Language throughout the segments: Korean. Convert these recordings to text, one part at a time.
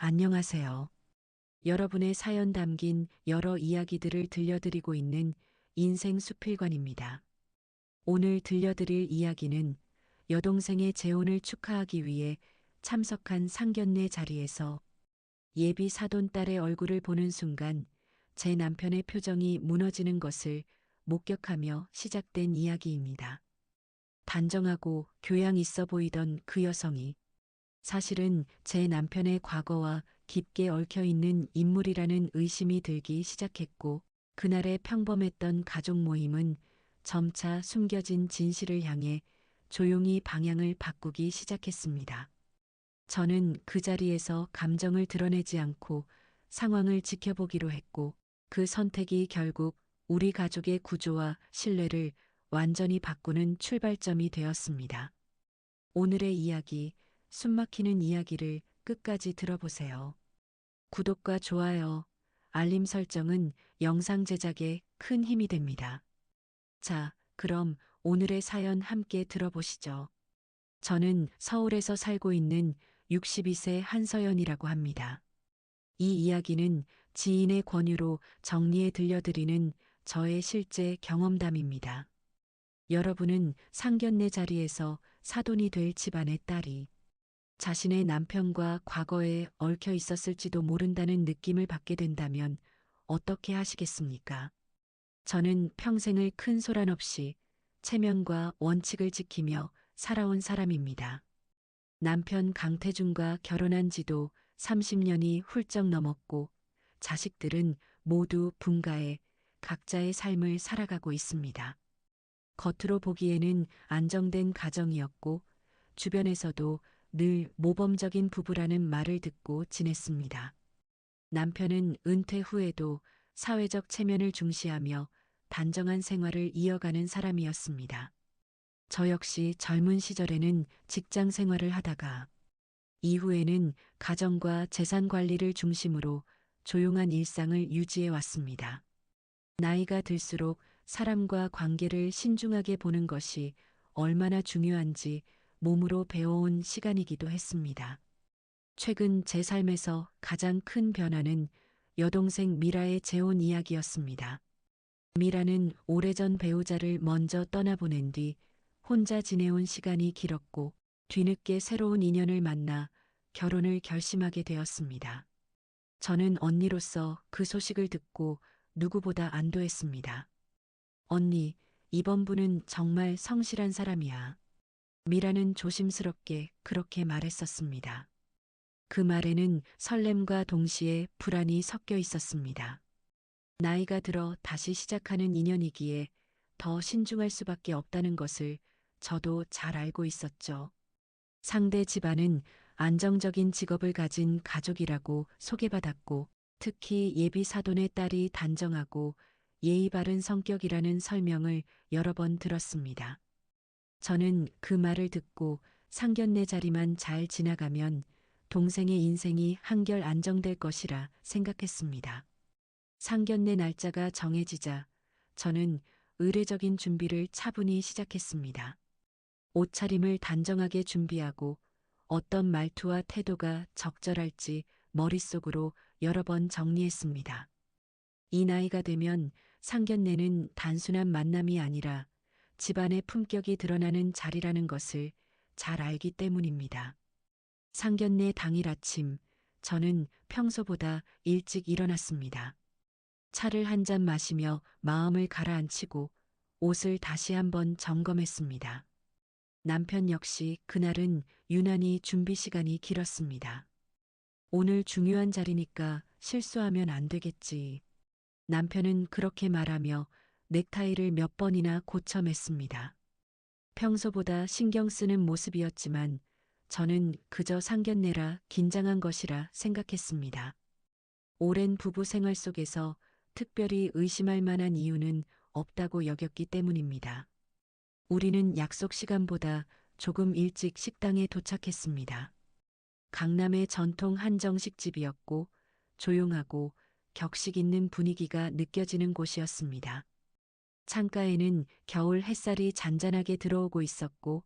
안녕하세요. 여러분의 사연 담긴 여러 이야기들을 들려드리고 있는 인생 수필관입니다. 오늘 들려드릴 이야기는 여동생의 재혼을 축하하기 위해 참석한 상견례 자리에서 예비 사돈딸의 얼굴을 보는 순간 제 남편의 표정이 무너지는 것을 목격하며 시작된 이야기입니다. 단정하고 교양 있어 보이던 그 여성이 사실은 제 남편의 과거와 깊게 얽혀 있는 인물이라는 의심이 들기 시작했고, 그날의 평범했던 가족 모임은 점차 숨겨진 진실을 향해 조용히 방향을 바꾸기 시작했습니다. 저는 그 자리에서 감정을 드러내지 않고 상황을 지켜보기로 했고, 그 선택이 결국 우리 가족의 구조와 신뢰를 완전히 바꾸는 출발점이 되었습니다. 오늘의 이야기, 숨막히는 이야기를 끝까지 들어보세요. 구독과 좋아요, 알림 설정은 영상 제작에 큰 힘이 됩니다. 자, 그럼 오늘의 사연 함께 들어보시죠. 저는 서울에서 살고 있는 62세 한서연이라고 합니다. 이 이야기는 지인의 권유로 정리해 들려드리는 저의 실제 경험담입니다. 여러분은 상견례 자리에서 사돈이 될 집안의 딸이 자신의 남편과 과거에 얽혀 있었을지도 모른다는 느낌을 받게 된다면 어떻게 하시겠습니까? 저는 평생을 큰 소란 없이 체면과 원칙을 지키며 살아온 사람입니다. 남편 강태준과 결혼한 지도 30년이 훌쩍 넘었고 자식들은 모두 분가해 각자의 삶을 살아가고 있습니다. 겉으로 보기에는 안정된 가정이었고 주변에서도 늘 모범적인 부부라는 말을 듣고 지냈습니다. 남편은 은퇴 후에도 사회적 체면을 중시하며 단정한 생활을 이어가는 사람이었습니다. 저 역시 젊은 시절에는 직장 생활을 하다가 이후에는 가정과 재산 관리를 중심으로 조용한 일상을 유지해 왔습니다. 나이가 들수록 사람과 관계를 신중하게 보는 것이 얼마나 중요한지 몸으로 배워온 시간이기도 했습니다. 최근 제 삶에서 가장 큰 변화는 여동생 미라의 재혼 이야기였습니다. 미라는 오래전 배우자를 먼저 떠나보낸 뒤 혼자 지내온 시간이 길었고 뒤늦게 새로운 인연을 만나 결혼을 결심하게 되었습니다. 저는 언니로서 그 소식을 듣고 누구보다 안도했습니다. 언니, 이번 분은 정말 성실한 사람이야. 미라는 조심스럽게 그렇게 말했었습니다. 그 말에는 설렘과 동시에 불안이 섞여 있었습니다. 나이가 들어 다시 시작하는 인연이기에 더 신중할 수밖에 없다는 것을 저도 잘 알고 있었죠. 상대 집안은 안정적인 직업을 가진 가족이라고 소개받았고 특히 예비 사돈의 딸이 단정하고 예의 바른 성격이라는 설명을 여러 번 들었습니다. 저는 그 말을 듣고 상견례 자리만 잘 지나가면 동생의 인생이 한결 안정될 것이라 생각했습니다. 상견례 날짜가 정해지자 저는 의례적인 준비를 차분히 시작했습니다. 옷차림을 단정하게 준비하고 어떤 말투와 태도가 적절할지 머릿속으로 여러 번 정리했습니다. 이 나이가 되면 상견례는 단순한 만남이 아니라 집안의 품격이 드러나는 자리라는 것을 잘 알기 때문입니다. 상견례 당일 아침, 저는 평소보다 일찍 일어났습니다. 차를 한 잔 마시며 마음을 가라앉히고 옷을 다시 한번 점검했습니다. 남편 역시 그날은 유난히 준비 시간이 길었습니다. 오늘 중요한 자리니까 실수하면 안 되겠지. 남편은 그렇게 말하며 넥타이를 몇 번이나 고쳐 맸습니다. 평소보다 신경 쓰는 모습이었지만 저는 그저 상견례라 긴장한 것이라 생각했습니다. 오랜 부부 생활 속에서 특별히 의심할 만한 이유는 없다고 여겼기 때문입니다. 우리는 약속 시간보다 조금 일찍 식당에 도착했습니다. 강남의 전통 한정식집이었고 조용하고 격식 있는 분위기가 느껴지는 곳이었습니다. 창가에는 겨울 햇살이 잔잔하게 들어오고 있었고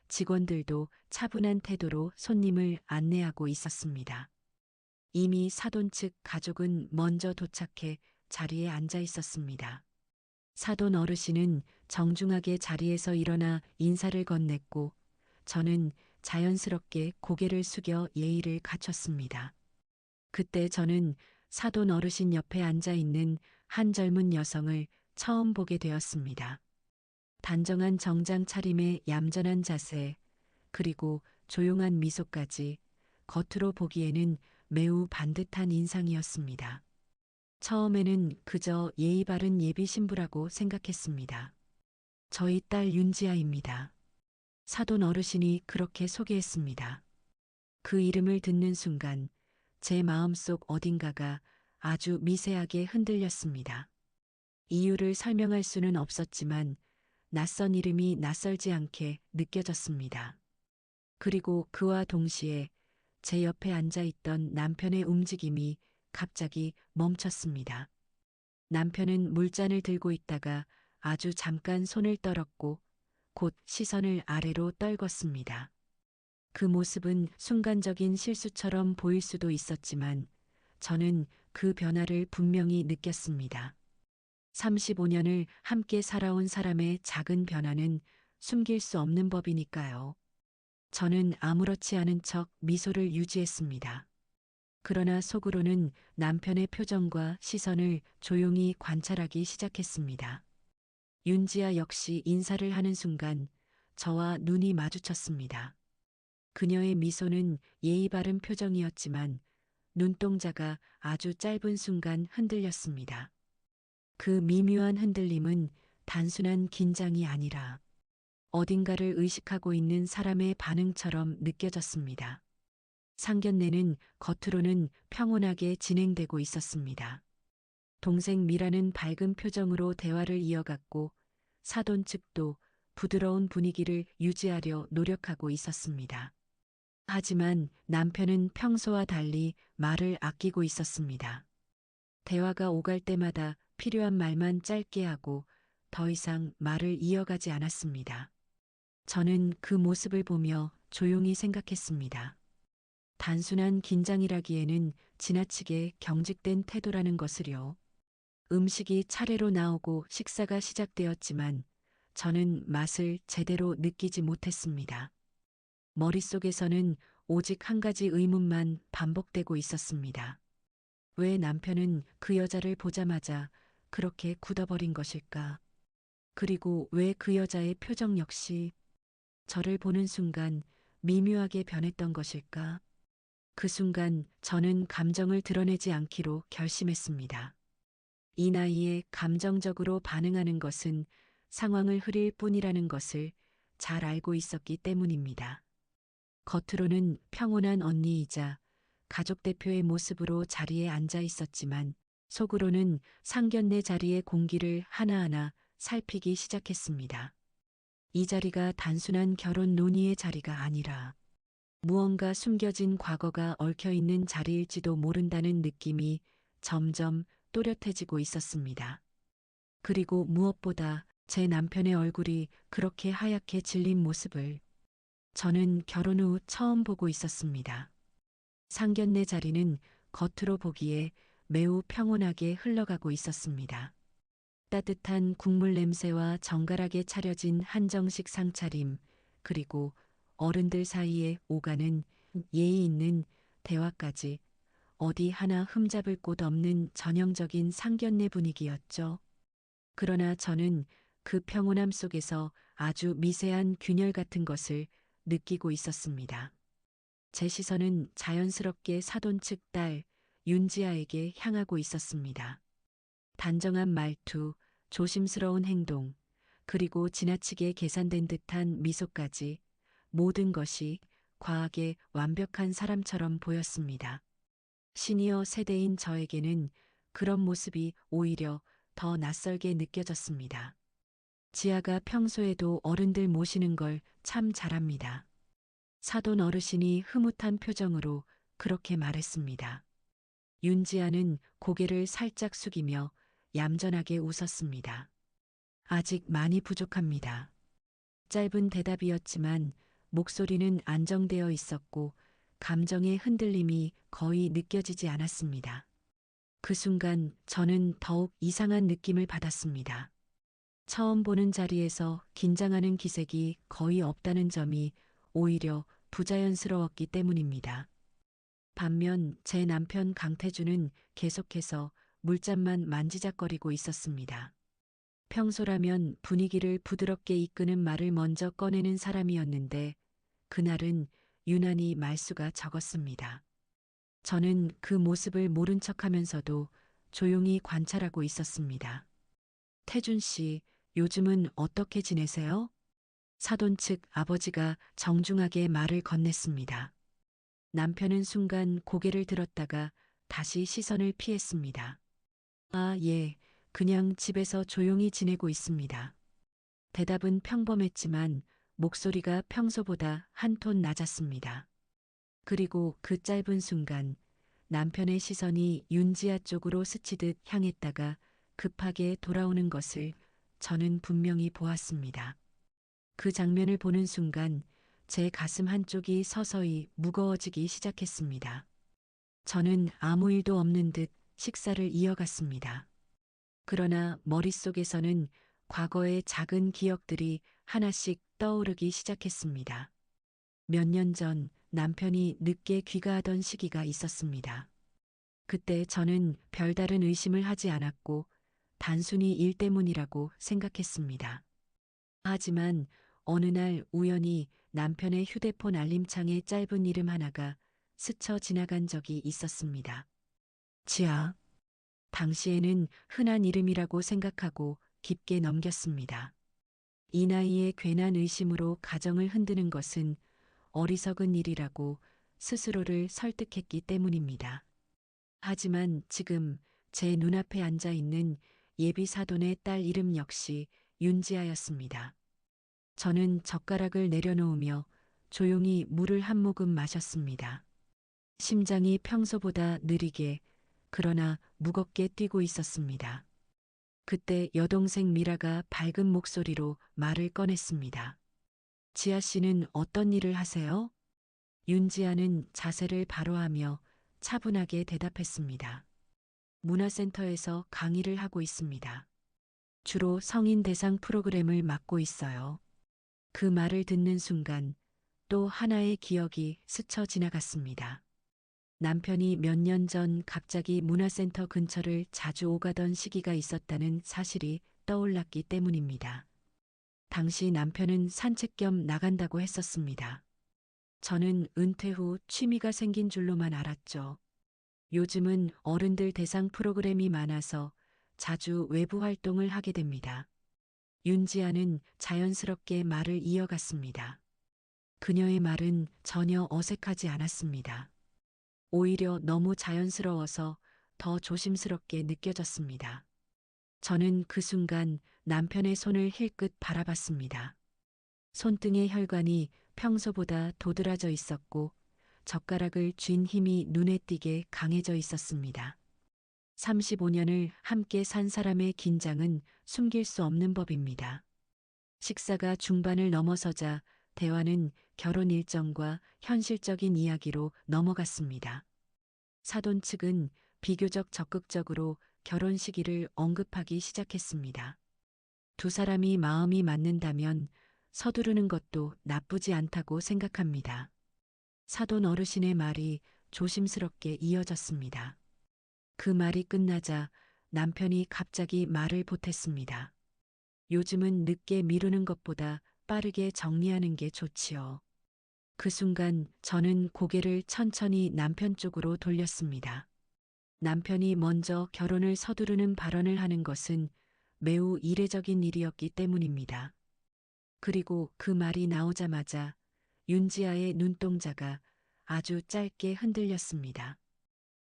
직원들도 차분한 태도로 손님을 안내하고 있었습니다. 이미 사돈 측 가족은 먼저 도착해 자리에 앉아 있었습니다. 사돈 어르신은 정중하게 자리에서 일어나 인사를 건넸고 저는 자연스럽게 고개를 숙여 예의를 갖췄습니다. 그때 저는 사돈 어르신 옆에 앉아 있는 한 젊은 여성을 처음 보게 되었습니다. 단정한 정장 차림의 얌전한 자세, 그리고 조용한 미소까지 겉으로 보기에는 매우 반듯한 인상이었습니다. 처음에는 그저 예의 바른 예비 신부라고 생각했습니다. 저희 딸 윤지아입니다. 사돈 어르신이 그렇게 소개했습니다. 그 이름을 듣는 순간 제 마음속 어딘가가 아주 미세하게 흔들렸습니다. 이유를 설명할 수는 없었지만 낯선 이름이 낯설지 않게 느껴졌습니다. 그리고 그와 동시에 제 옆에 앉아 있던 남편의 움직임이 갑자기 멈췄습니다. 남편은 물잔을 들고 있다가 아주 잠깐 손을 떨었고 곧 시선을 아래로 떨궜습니다. 그 모습은 순간적인 실수처럼 보일 수도 있었지만 저는 그 변화를 분명히 느꼈습니다. 35년을 함께 살아온 사람의 작은 변화는 숨길 수 없는 법이니까요. 저는 아무렇지 않은 척 미소를 유지했습니다. 그러나 속으로는 남편의 표정과 시선을 조용히 관찰하기 시작했습니다. 윤지아 역시 인사를 하는 순간 저와 눈이 마주쳤습니다. 그녀의 미소는 예의 바른 표정이었지만 눈동자가 아주 짧은 순간 흔들렸습니다. 그 미묘한 흔들림은 단순한 긴장이 아니라 어딘가를 의식하고 있는 사람의 반응처럼 느껴졌습니다. 상견례는 겉으로는 평온하게 진행되고 있었습니다. 동생 미라는 밝은 표정으로 대화를 이어갔고 사돈 측도 부드러운 분위기를 유지하려 노력하고 있었습니다. 하지만 남편은 평소와 달리 말을 아끼고 있었습니다. 대화가 오갈 때마다 필요한 말만 짧게 하고 더 이상 말을 이어가지 않았습니다. 저는 그 모습을 보며 조용히 생각했습니다. 단순한 긴장이라기에는 지나치게 경직된 태도라는 것을요. 음식이 차례로 나오고 식사가 시작되었지만 저는 맛을 제대로 느끼지 못했습니다. 머릿속에서는 오직 한 가지 의문만 반복되고 있었습니다. 왜 남편은 그 여자를 보자마자 그렇게 굳어버린 것일까? 그리고 왜 그 여자의 표정 역시 저를 보는 순간 미묘하게 변했던 것일까? 그 순간 저는 감정을 드러내지 않기로 결심했습니다. 이 나이에 감정적으로 반응하는 것은 상황을 흐릴 뿐이라는 것을 잘 알고 있었기 때문입니다. 겉으로는 평온한 언니이자 가족 대표의 모습으로 자리에 앉아 있었지만 속으로는 상견례 자리의 공기를 하나하나 살피기 시작했습니다. 이 자리가 단순한 결혼 논의의 자리가 아니라 무언가 숨겨진 과거가 얽혀 있는 자리일지도 모른다는 느낌이 점점 또렷해지고 있었습니다. 그리고 무엇보다 제 남편의 얼굴이 그렇게 하얗게 질린 모습을 저는 결혼 후 처음 보고 있었습니다. 상견례 자리는 겉으로 보기에 매우 평온하게 흘러가고 있었습니다. 따뜻한 국물 냄새와 정갈하게 차려진 한정식 상차림, 그리고 어른들 사이에 오가는 예의 있는 대화까지 어디 하나 흠잡을 곳 없는 전형적인 상견례 분위기였죠. 그러나 저는 그 평온함 속에서 아주 미세한 균열 같은 것을 느끼고 있었습니다. 제 시선은 자연스럽게 사돈 측 딸 윤지아에게 향하고 있었습니다. 단정한 말투, 조심스러운 행동, 그리고 지나치게 계산된 듯한 미소까지 모든 것이 과하게 완벽한 사람처럼 보였습니다. 시니어 세대인 저에게는 그런 모습이 오히려 더 낯설게 느껴졌습니다. 지아가 평소에도 어른들 모시는 걸 참 잘합니다. 사돈 어르신이 흐뭇한 표정으로 그렇게 말했습니다. 윤지아는 고개를 살짝 숙이며 얌전하게 웃었습니다. 아직 많이 부족합니다. 짧은 대답이었지만 목소리는 안정되어 있었고 감정의 흔들림이 거의 느껴지지 않았습니다. 그 순간 저는 더욱 이상한 느낌을 받았습니다. 처음 보는 자리에서 긴장하는 기색이 거의 없다는 점이 오히려 부자연스러웠기 때문입니다. 반면 제 남편 강태주는 계속해서 물잔만 만지작거리고 있었습니다. 평소라면 분위기를 부드럽게 이끄는 말을 먼저 꺼내는 사람이었는데 그날은 유난히 말수가 적었습니다. 저는 그 모습을 모른 척하면서도 조용히 관찰하고 있었습니다. 태준 씨, 요즘은 어떻게 지내세요? 사돈 측 아버지가 정중하게 말을 건넸습니다. 남편은 순간 고개를 들었다가 다시 시선을 피했습니다. 아, 예, 그냥 집에서 조용히 지내고 있습니다. 대답은 평범했지만 목소리가 평소보다 한 톤 낮았습니다. 그리고 그 짧은 순간 남편의 시선이 윤지아 쪽으로 스치듯 향했다가 급하게 돌아오는 것을 저는 분명히 보았습니다. 그 장면을 보는 순간 제 가슴 한쪽이 서서히 무거워지기 시작했습니다. 저는 아무 일도 없는 듯 식사를 이어갔습니다. 그러나 머릿속에서는 과거의 작은 기억들이 하나씩 떠오르기 시작했습니다. 몇 년 전 남편이 늦게 귀가하던 시기가 있었습니다. 그때 저는 별다른 의심을 하지 않았고 단순히 일 때문이라고 생각했습니다. 하지만 어느 날 우연히 남편의 휴대폰 알림창에 짧은 이름 하나가 스쳐 지나간 적이 있었습니다. 지아. 당시에는 흔한 이름이라고 생각하고 깊게 넘겼습니다. 이 나이에 괜한 의심으로 가정을 흔드는 것은 어리석은 일이라고 스스로를 설득했기 때문입니다. 하지만 지금 제 눈앞에 앉아 있는 예비 사돈의 딸 이름 역시 윤지아였습니다. 저는 젓가락을 내려놓으며 조용히 물을 한 모금 마셨습니다. 심장이 평소보다 느리게 그러나 무겁게 뛰고 있었습니다. 그때 여동생 미라가 밝은 목소리로 말을 꺼냈습니다. 지아 씨는 어떤 일을 하세요? 윤지아는 자세를 바로 하며 차분하게 대답했습니다. 문화센터에서 강의를 하고 있습니다. 주로 성인 대상 프로그램을 맡고 있어요. 그 말을 듣는 순간 또 하나의 기억이 스쳐 지나갔습니다. 남편이 몇 년 전 갑자기 문화센터 근처를 자주 오가던 시기가 있었다는 사실이 떠올랐기 때문입니다. 당시 남편은 산책 겸 나간다고 했었습니다. 저는 은퇴 후 취미가 생긴 줄로만 알았죠. 요즘은 어른들 대상 프로그램이 많아서 자주 외부 활동을 하게 됩니다. 윤지아는 자연스럽게 말을 이어갔습니다. 그녀의 말은 전혀 어색하지 않았습니다. 오히려 너무 자연스러워서 더 조심스럽게 느껴졌습니다. 저는 그 순간 남편의 손을 힐끗 바라봤습니다. 손등의 혈관이 평소보다 도드라져 있었고 젓가락을 쥔 힘이 눈에 띄게 강해져 있었습니다. 35년을 함께 산 사람의 긴장은 숨길 수 없는 법입니다. 식사가 중반을 넘어서자 대화는 결혼 일정과 현실적인 이야기로 넘어갔습니다. 사돈 측은 비교적 적극적으로 결혼 시기를 언급하기 시작했습니다. 두 사람이 마음이 맞는다면 서두르는 것도 나쁘지 않다고 생각합니다. 사돈 어르신의 말이 조심스럽게 이어졌습니다. 그 말이 끝나자 남편이 갑자기 말을 보탰습니다. 요즘은 늦게 미루는 것보다 빠르게 정리하는 게 좋지요. 그 순간 저는 고개를 천천히 남편 쪽으로 돌렸습니다. 남편이 먼저 결혼을 서두르는 발언을 하는 것은 매우 이례적인 일이었기 때문입니다. 그리고 그 말이 나오자마자 윤지아의 눈동자가 아주 짧게 흔들렸습니다.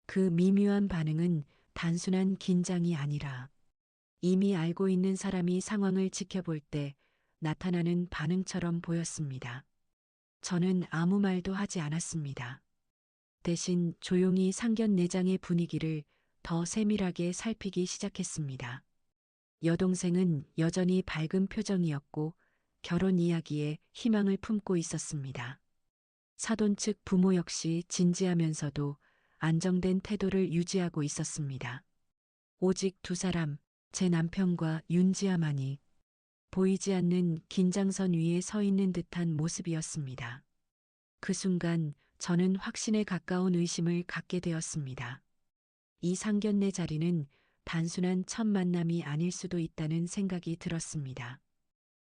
그 미묘한 반응은 단순한 긴장이 아니라 이미 알고 있는 사람이 상황을 지켜볼 때 나타나는 반응처럼 보였습니다. 저는 아무 말도 하지 않았습니다. 대신 조용히 상견례장의 분위기를 더 세밀하게 살피기 시작했습니다. 여동생은 여전히 밝은 표정이었고 결혼 이야기에 희망을 품고 있었습니다. 사돈 측 부모 역시 진지하면서도 안정된 태도를 유지하고 있었습니다. 오직 두 사람, 제 남편과 윤지아만이 보이지 않는 긴장선 위에 서 있는 듯한 모습이었습니다. 그 순간 저는 확신에 가까운 의심을 갖게 되었습니다. 이 상견례 자리는 단순한 첫 만남이 아닐 수도 있다는 생각이 들었습니다.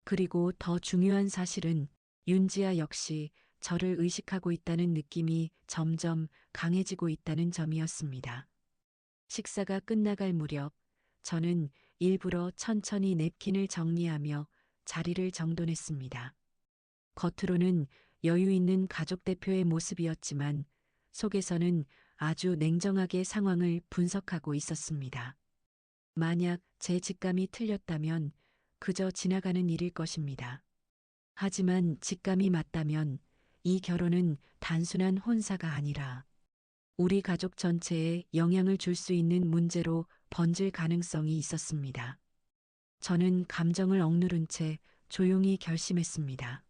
그리고 더 중요한 사실은 윤지아 역시 저를 의식하고 있다는 느낌이 점점 강해지고 있다는 점이었습니다. 식사가 끝나갈 무렵 저는 일부러 천천히 냅킨을 정리하며 자리를 정돈했습니다. 겉으로는 여유 있는 가족 대표의 모습이었지만 속에서는 아주 냉정하게 상황을 분석하고 있었습니다. 만약 제 직감이 틀렸다면 그저 지나가는 일일 것입니다. 하지만 직감이 맞다면 이 결혼은 단순한 혼사가 아니라 우리 가족 전체에 영향을 줄 수 있는 문제로 번질 가능성이 있었습니다. 저는 감정을 억누른 채 조용히 결심했습니다.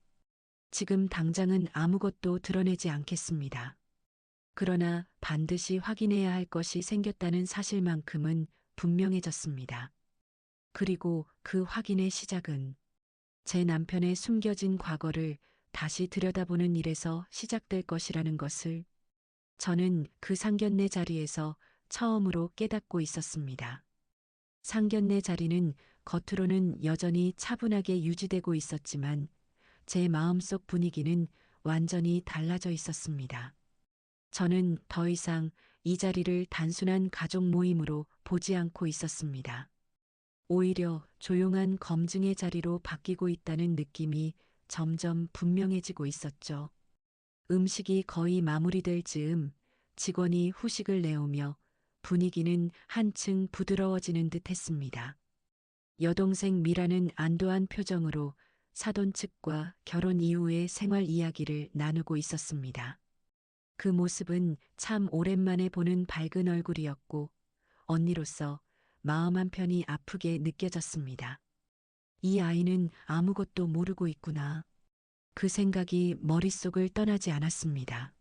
지금 당장은 아무것도 드러내지 않겠습니다. 그러나 반드시 확인해야 할 것이 생겼다는 사실만큼은 분명해졌습니다. 그리고 그 확인의 시작은 제 남편의 숨겨진 과거를 다시 들여다보는 일에서 시작될 것이라는 것을 저는 그 상견례 자리에서 처음으로 깨닫고 있었습니다. 상견례 자리는 겉으로는 여전히 차분하게 유지되고 있었지만 제 마음속 분위기는 완전히 달라져 있었습니다. 저는 더 이상 이 자리를 단순한 가족 모임으로 보지 않고 있었습니다. 오히려 조용한 검증의 자리로 바뀌고 있다는 느낌이 점점 분명해지고 있었죠. 음식이 거의 마무리될 즈음 직원이 후식을 내오며 분위기는 한층 부드러워지는 듯 했습니다. 여동생 미라는 안도한 표정으로 사돈 측과 결혼 이후의 생활 이야기를 나누고 있었습니다. 그 모습은 참 오랜만에 보는 밝은 얼굴이었고 언니로서 마음 한편이 아프게 느껴졌습니다. 이 아이는 아무것도 모르고 있구나. 그 생각이 머릿속을 떠나지 않았습니다.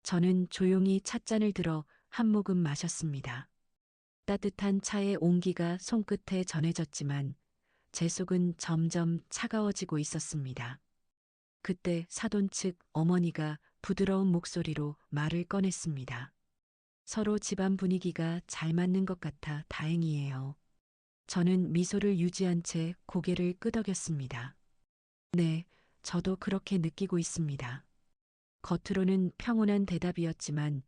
저는 조용히 찻잔을 들어 한 모금 마셨습니다. 따뜻한 차의 온기가 손끝에 전해졌지만 제 속은 점점 차가워지고 있었습니다. 그때 사돈 측 어머니가 부드러운 목소리로 말을 꺼냈습니다. 서로 집안 분위기가 잘 맞는 것 같아 다행이에요. 저는 미소를 유지한 채 고개를 끄덕였습니다. 네, 저도 그렇게 느끼고 있습니다. 겉으로는 평온한 대답이었지만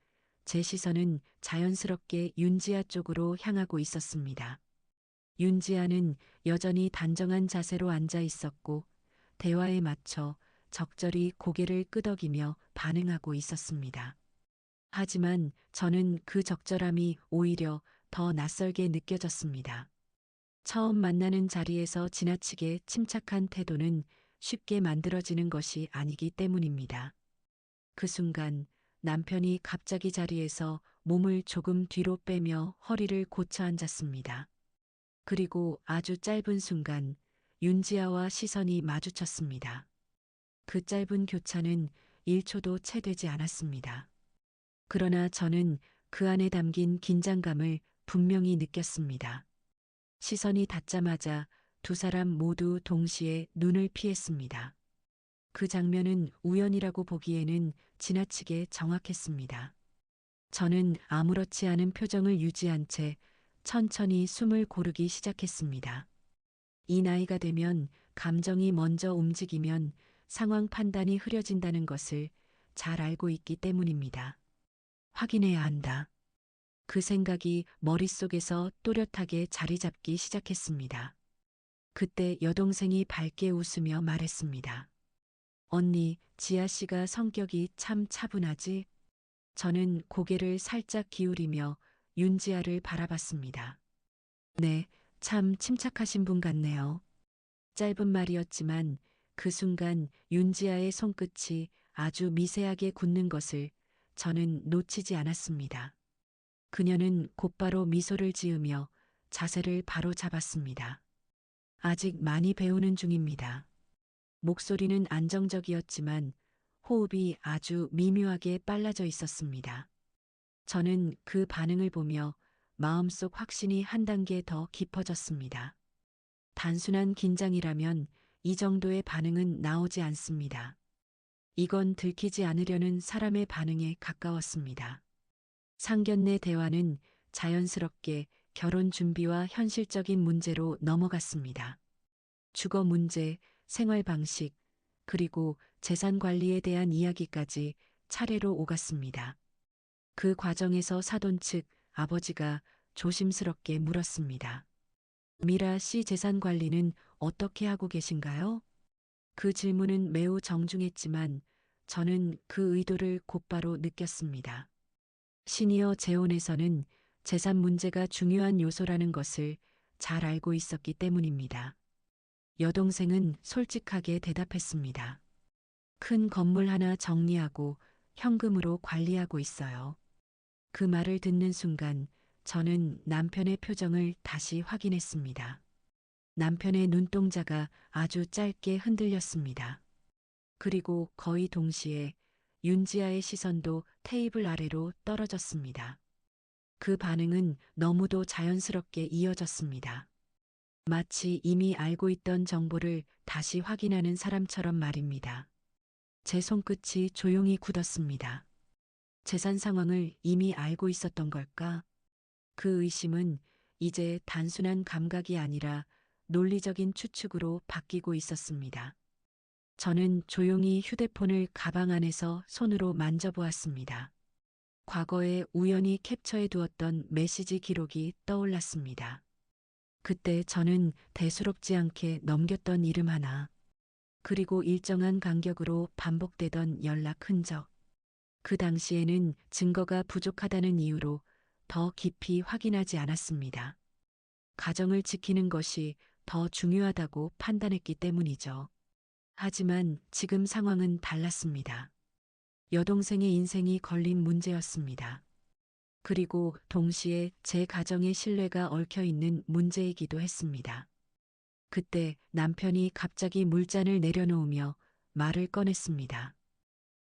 제 시선은 자연스럽게 윤지아 쪽으로 향하고 있었습니다. 윤지아는 여전히 단정한 자세로 앉아 있었고 대화에 맞춰 적절히 고개를 끄덕이며 반응하고 있었습니다. 하지만 저는 그 적절함이 오히려 더 낯설게 느껴졌습니다. 처음 만나는 자리에서 지나치게 침착한 태도는 쉽게 만들어지는 것이 아니기 때문입니다. 그 순간 남편이 갑자기 자리에서 몸을 조금 뒤로 빼며 허리를 고쳐 앉았습니다. 그리고 아주 짧은 순간 윤지아와 시선이 마주쳤습니다. 그 짧은 교차는 1초도 채 되지 않았습니다. 그러나 저는 그 안에 담긴 긴장감을 분명히 느꼈습니다. 시선이 닿자마자 두 사람 모두 동시에 눈을 피했습니다. 그 장면은 우연이라고 보기에는 지나치게 정확했습니다. 저는 아무렇지 않은 표정을 유지한 채 천천히 숨을 고르기 시작했습니다. 이 나이가 되면 감정이 먼저 움직이면 상황 판단이 흐려진다는 것을 잘 알고 있기 때문입니다. 확인해야 한다. 그 생각이 머릿속에서 또렷하게 자리 잡기 시작했습니다. 그때 여동생이 밝게 웃으며 말했습니다. 언니, 지아 씨가 성격이 참 차분하지? 저는 고개를 살짝 기울이며 윤지아를 바라봤습니다. 네, 참 침착하신 분 같네요. 짧은 말이었지만 그 순간 윤지아의 손끝이 아주 미세하게 굳는 것을 저는 놓치지 않았습니다. 그녀는 곧바로 미소를 지으며 자세를 바로 잡았습니다. 아직 많이 배우는 중입니다. 목소리는 안정적이었지만 호흡이 아주 미묘하게 빨라져 있었습니다. 저는 그 반응을 보며 마음속 확신이 한 단계 더 깊어졌습니다. 단순한 긴장이라면 이 정도의 반응은 나오지 않습니다. 이건 들키지 않으려는 사람의 반응에 가까웠습니다. 상견례 대화는 자연스럽게 결혼 준비와 현실적인 문제로 넘어갔습니다. 주거 문제, 생활 방식, 그리고 재산 관리에 대한 이야기까지 차례로 오갔습니다. 그 과정에서 사돈 측 아버지가 조심스럽게 물었습니다. 미라 씨 재산 관리는 어떻게 하고 계신가요? 그 질문은 매우 정중했지만 저는 그 의도를 곧바로 느꼈습니다. 시니어 재혼에서는 재산 문제가 중요한 요소라는 것을 잘 알고 있었기 때문입니다. 여동생은 솔직하게 대답했습니다. 큰 건물 하나 정리하고 현금으로 관리하고 있어요. 그 말을 듣는 순간 저는 남편의 표정을 다시 확인했습니다. 남편의 눈동자가 아주 짧게 흔들렸습니다. 그리고 거의 동시에 윤지아의 시선도 테이블 아래로 떨어졌습니다. 그 반응은 너무도 자연스럽게 이어졌습니다. 마치 이미 알고 있던 정보를 다시 확인하는 사람처럼 말입니다. 제 손끝이 조용히 굳었습니다. 재산 상황을 이미 알고 있었던 걸까? 그 의심은 이제 단순한 감각이 아니라 논리적인 추측으로 바뀌고 있었습니다. 저는 조용히 휴대폰을 가방 안에서 손으로 만져보았습니다. 과거에 우연히 캡처해 두었던 메시지 기록이 떠올랐습니다. 그때 저는 대수롭지 않게 넘겼던 이름 하나, 그리고 일정한 간격으로 반복되던 연락 흔적. 그 당시에는 증거가 부족하다는 이유로 더 깊이 확인하지 않았습니다. 가정을 지키는 것이 더 중요하다고 판단했기 때문이죠. 하지만 지금 상황은 달랐습니다. 여동생의 인생이 걸린 문제였습니다. 그리고 동시에 제 가정의 신뢰가 얽혀 있는 문제이기도 했습니다. 그때 남편이 갑자기 물잔을 내려놓으며 말을 꺼냈습니다.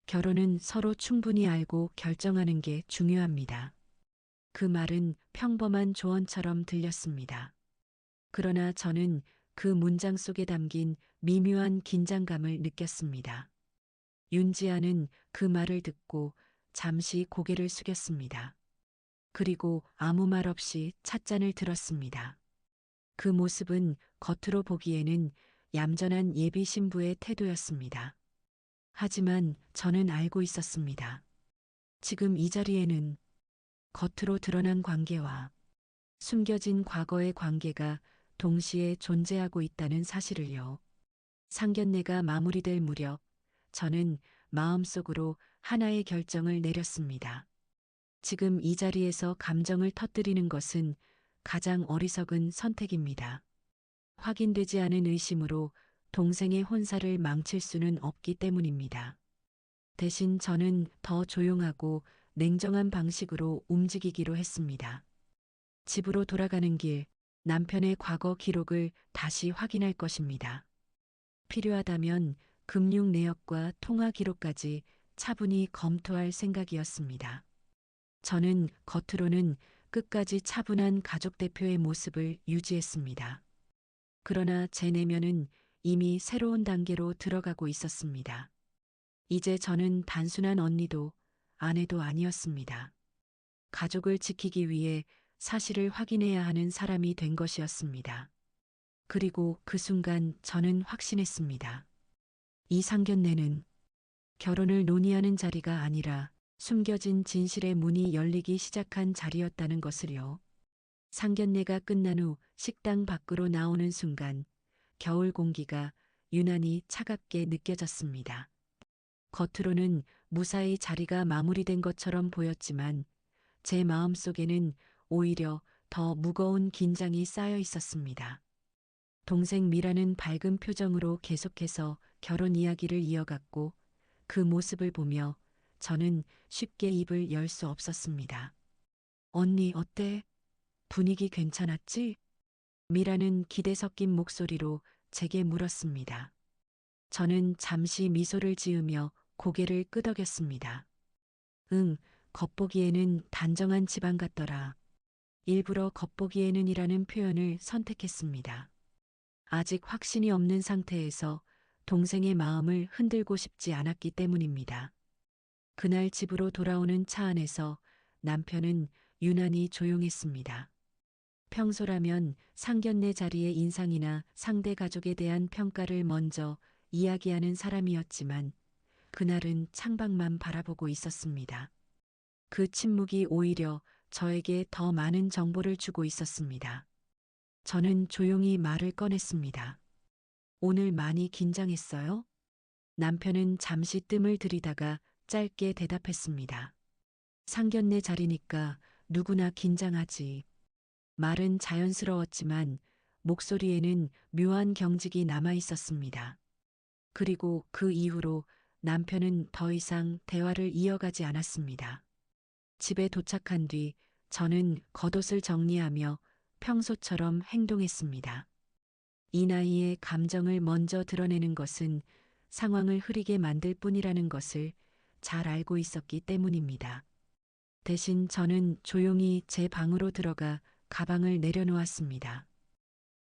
결혼은 서로 충분히 알고 결정하는 게 중요합니다. 그 말은 평범한 조언처럼 들렸습니다. 그러나 저는 그 문장 속에 담긴 미묘한 긴장감을 느꼈습니다. 윤지아는 그 말을 듣고 잠시 고개를 숙였습니다. 그리고 아무 말 없이 찻잔을 들었습니다. 그 모습은 겉으로 보기에는 얌전한 예비 신부의 태도였습니다. 하지만 저는 알고 있었습니다. 지금 이 자리에는 겉으로 드러난 관계와 숨겨진 과거의 관계가 동시에 존재하고 있다는 사실을요. 상견례가 마무리될 무렵 저는 마음속으로 하나의 결정을 내렸습니다. 지금 이 자리에서 감정을 터뜨리는 것은 가장 어리석은 선택입니다. 확인되지 않은 의심으로 동생의 혼사를 망칠 수는 없기 때문입니다. 대신 저는 더 조용하고 냉정한 방식으로 움직이기로 했습니다. 집으로 돌아가는 길, 남편의 과거 기록을 다시 확인할 것입니다. 필요하다면 금융 내역과 통화 기록까지 차분히 검토할 생각이었습니다. 저는 겉으로는 끝까지 차분한 가족 대표의 모습을 유지했습니다. 그러나 제 내면은 이미 새로운 단계로 들어가고 있었습니다. 이제 저는 단순한 언니도 아내도 아니었습니다. 가족을 지키기 위해 사실을 확인해야 하는 사람이 된 것이었습니다. 그리고 그 순간 저는 확신했습니다. 이 상견례는 결혼을 논의하는 자리가 아니라 숨겨진 진실의 문이 열리기 시작한 자리였다는 것을요. 상견례가 끝난 후 식당 밖으로 나오는 순간 겨울 공기가 유난히 차갑게 느껴졌습니다. 겉으로는 무사히 자리가 마무리된 것처럼 보였지만 제 마음속에는 오히려 더 무거운 긴장이 쌓여 있었습니다. 동생 미라는 밝은 표정으로 계속해서 결혼 이야기를 이어갔고 그 모습을 보며 저는 쉽게 입을 열 수 없었습니다. 언니 어때? 분위기 괜찮았지? 미라는 기대 섞인 목소리로 제게 물었습니다. 저는 잠시 미소를 지으며 고개를 끄덕였습니다. 응, 겉보기에는 단정한 집안 같더라. 일부러 겉보기에는이라는 표현을 선택했습니다. 아직 확신이 없는 상태에서 동생의 마음을 흔들고 싶지 않았기 때문입니다. 그날 집으로 돌아오는 차 안에서 남편은 유난히 조용했습니다. 평소라면 상견례 자리의 인상이나 상대 가족에 대한 평가를 먼저 이야기하는 사람이었지만 그날은 창밖만 바라보고 있었습니다. 그 침묵이 오히려 저에게 더 많은 정보를 주고 있었습니다. 저는 조용히 말을 꺼냈습니다. 오늘 많이 긴장했어요? 남편은 잠시 뜸을 들이다가 짧게 대답했습니다. 상견례 자리니까 누구나 긴장하지. 말은 자연스러웠지만 목소리에는 묘한 경직이 남아 있었습니다. 그리고 그 이후로 남편은 더 이상 대화를 이어가지 않았습니다. 집에 도착한 뒤 저는 겉옷을 정리하며 평소처럼 행동했습니다. 이 나이에 감정을 먼저 드러내는 것은 상황을 흐리게 만들 뿐이라는 것을 잘 알고 있었기 때문입니다. 대신 저는 조용히 제 방으로 들어가 가방을 내려놓았습니다.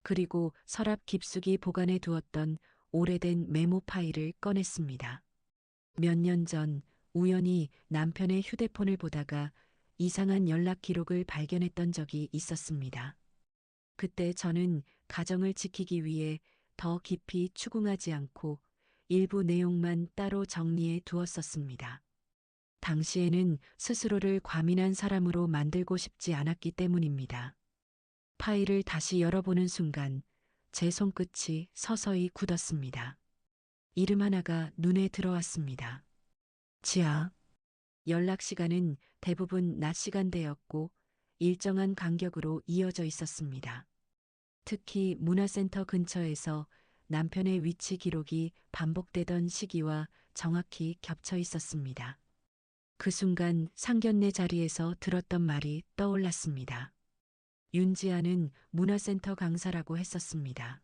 그리고 서랍 깊숙이 보관해 두었던 오래된 메모 파일을 꺼냈습니다. 몇 년 전 우연히 남편의 휴대폰을 보다가 이상한 연락 기록을 발견했던 적이 있었습니다. 그때 저는 가정을 지키기 위해 더 깊이 추궁하지 않고 일부 내용만 따로 정리해 두었었습니다. 당시에는 스스로를 과민한 사람으로 만들고 싶지 않았기 때문입니다. 파일을 다시 열어보는 순간 제 손끝이 서서히 굳었습니다. 이름 하나가 눈에 들어왔습니다. 지아. 연락 시간은 대부분 낮 시간대였고 일정한 간격으로 이어져 있었습니다. 특히 문화센터 근처에서 남편의 위치 기록이 반복되던 시기와 정확히 겹쳐 있었습니다. 그 순간 상견례 자리에서 들었던 말이 떠올랐습니다. 윤지아는 문화센터 강사라고 했었습니다.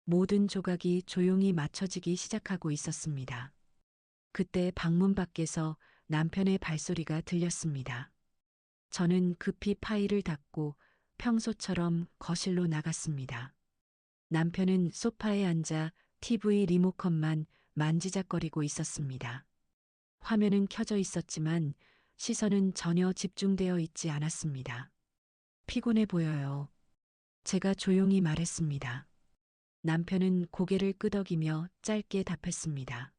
모든 조각이 조용히 맞춰지기 시작하고 있었습니다. 그때 방문 밖에서 남편의 발소리가 들렸습니다. 저는 급히 파일을 닫고 평소처럼 거실로 나갔습니다. 남편은 소파에 앉아 TV 리모컨만 만지작거리고 있었습니다. 화면은 켜져 있었지만 시선은 전혀 집중되어 있지 않았습니다. 피곤해 보여요. 제가 조용히 말했습니다. 남편은 고개를 끄덕이며 짧게 답했습니다.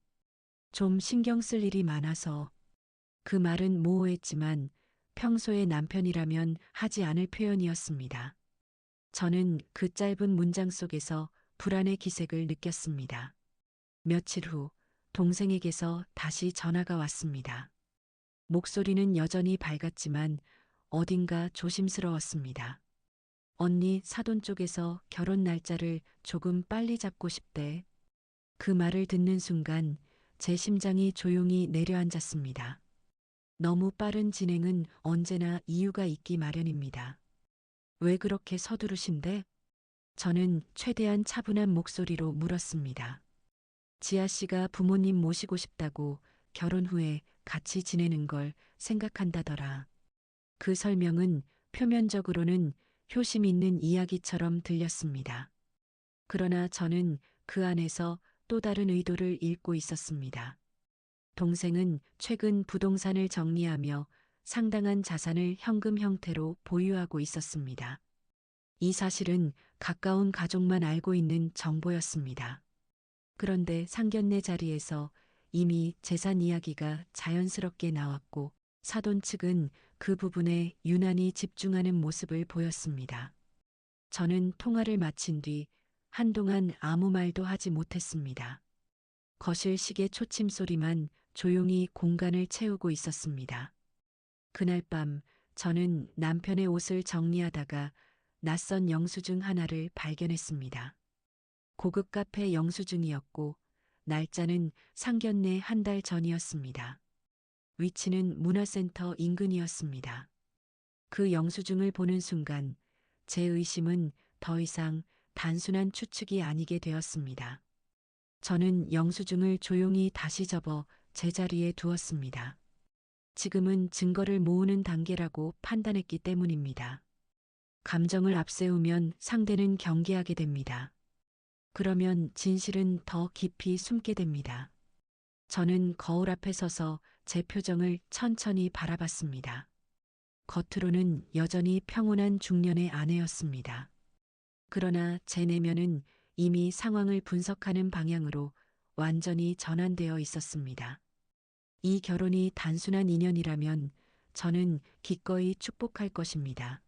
좀 신경 쓸 일이 많아서. 그 말은 모호했지만 평소의 남편이라면 하지 않을 표현이었습니다. 저는 그 짧은 문장 속에서 불안의 기색을 느꼈습니다. 며칠 후 동생에게서 다시 전화가 왔습니다. 목소리는 여전히 밝았지만 어딘가 조심스러웠습니다. 언니 사돈 쪽에서 결혼 날짜를 조금 빨리 잡고 싶대. 그 말을 듣는 순간 제 심장이 조용히 내려앉았습니다. 너무 빠른 진행은 언제나 이유가 있기 마련입니다. 왜 그렇게 서두르신데? 저는 최대한 차분한 목소리로 물었습니다. 지아 씨가 부모님 모시고 싶다고 결혼 후에 같이 지내는 걸 생각한다더라. 그 설명은 표면적으로는 효심 있는 이야기처럼 들렸습니다. 그러나 저는 그 안에서 또 다른 의도를 읽고 있었습니다. 동생은 최근 부동산을 정리하며 상당한 자산을 현금 형태로 보유하고 있었습니다. 이 사실은 가까운 가족만 알고 있는 정보였습니다. 그런데 상견례 자리에서 이미 재산 이야기가 자연스럽게 나왔고 사돈 측은 그 부분에 유난히 집중하는 모습을 보였습니다. 저는 통화를 마친 뒤 한동안 아무 말도 하지 못했습니다. 거실 시계 초침 소리만 조용히 공간을 채우고 있었습니다. 그날 밤 저는 남편의 옷을 정리하다가 낯선 영수증 하나를 발견했습니다. 고급 카페 영수증이었고 날짜는 상견례 한 달 전이었습니다. 위치는 문화센터 인근이었습니다. 그 영수증을 보는 순간 제 의심은 더 이상 단순한 추측이 아니게 되었습니다. 저는 영수증을 조용히 다시 접어 제자리에 두었습니다. 지금은 증거를 모으는 단계라고 판단했기 때문입니다. 감정을 앞세우면 상대는 경계하게 됩니다. 그러면 진실은 더 깊이 숨게 됩니다. 저는 거울 앞에 서서 제 표정을 천천히 바라봤습니다. 겉으로는 여전히 평온한 중년의 아내였습니다. 그러나 제 내면은 이미 상황을 분석하는 방향으로 완전히 전환되어 있었습니다. 이 결혼이 단순한 인연이라면 저는 기꺼이 축복할 것입니다.